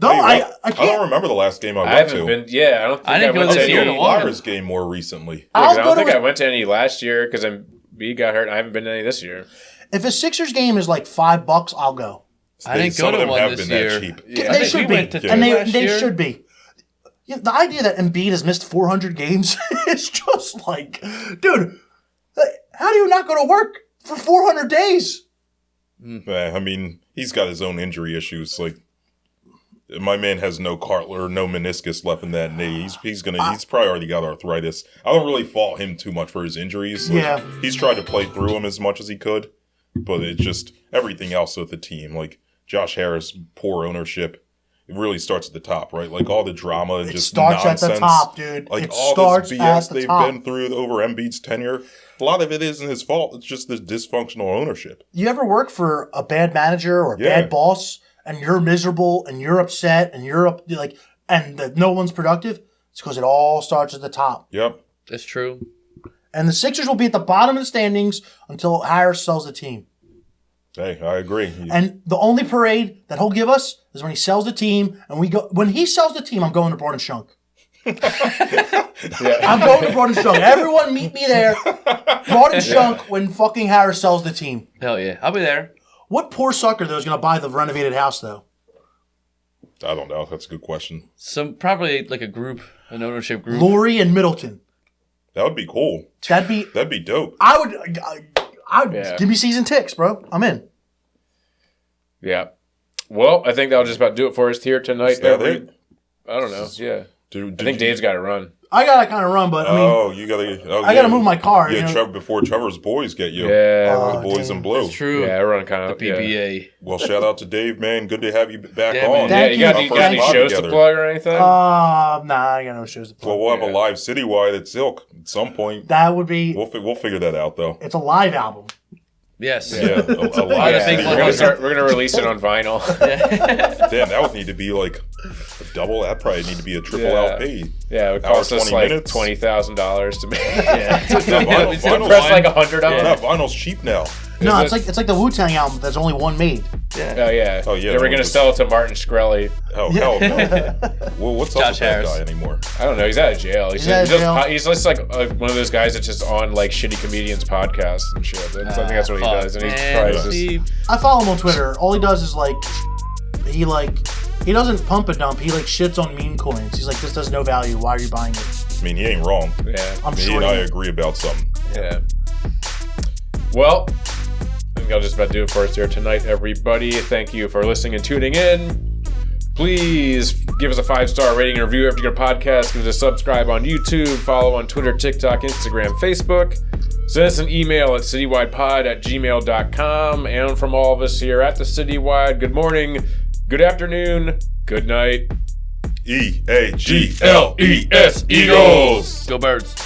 I don't remember the last game I went to. I don't think I didn't went go to this year any. to one. Flyers game more recently. I don't think I went to any last year because Embiid got hurt. I haven't been to any this year. If a Sixers game is like $5, I'll go. I didn't go to one this year. They should be, and they should be. The idea that Embiid has missed 400 games is just dude, how do you not go to work for 400 days? I mean, he's got his own injury issues. My man has no cartilage, no meniscus left in that knee. He's probably already got arthritis. I don't really fault him too much for his injuries. He's tried to play through them as much as he could, but it's just everything else with the team. Josh Harris, poor ownership. it really starts at the top, right? Like all the drama and It just starts nonsense. at the top, dude. Like It all starts this at BS the they've top. been through over Embiid's tenure. A lot of it isn't his fault. It's just this dysfunctional ownership. You ever work for a bad manager or a Yeah. bad boss, and you're miserable and you're upset and no one's productive? It's because it all starts at the top. Yep. That's true. And the Sixers will be at the bottom of the standings until Harris sells the team. Hey, I agree. And the only parade that he'll give us is when he sells the team, and we go. When he sells the team, I'm going to Broad and Shunk. I'm going to Broad and Shunk. Everyone meet me there. Broad and Shunk when fucking Harris sells the team. Hell yeah. I'll be there. What poor sucker though is going to buy the renovated house though? I don't know. That's a good question. Probably like an ownership group. Lori and Middleton. That would be cool. That'd be dope. I would give me season tickets, bro. I'm in. Yeah. Well, I think that'll just about do it for us here tonight. Is that it? I don't know. Yeah. Did I think Dave's got to run. I gotta kind of run, but I mean, I gotta move my car. Yeah, before Trevor's boys get you. Yeah. The boys in blue. That's true. Yeah, everyone kind of. The PBA. Well, shout out to Dave, man. Good to have you back Yeah, on. man. Yeah, Thank you got any shows together. to plug or anything? Nah, I got no shows to play. Well, we'll have a live citywide at Silk at some point. That would be. We'll figure that out though. It's a live album. Yes. Yeah, a live Yeah, citywide. We're gonna release it on vinyl. Damn, that would need to be like a double. That probably need to be a triple LP. Yeah, it would Hour, cost us 20 like minutes. $20,000 to make. Yeah. Vinyl, Press like 100 of Yeah, them. vinyl's cheap now. No, Is it's like the Wu-Tang album. There's only one made. Oh yeah. Oh, yeah, They were gonna sell it to Martin Shkreli. Oh hell no. Well, what's up Josh with that Harris. guy anymore? I don't know. He's out of jail. He's out of jail. He's just like one of those guys that's just on like shitty comedians podcasts and shit. I think that's what he does. And he's probably just. I follow him on Twitter. All he does is he doesn't pump and dump. He shits on meme coins. He's like, this has no value. Why are you buying it? I mean, he ain't wrong. Yeah. I'm Me sure. and I agree about something. Yeah. Well, I think I'll just about do it for us here tonight, everybody. Thank you for listening and tuning in. Please give us a 5-star rating and review after your podcast. Give us a subscribe on YouTube. Follow on Twitter, TikTok, Instagram, Facebook. Send us an email at citywidepod@gmail.com. And from all of us here at the Citywide, good morning, good afternoon, good night. EAGLES Eagles. Go Birds.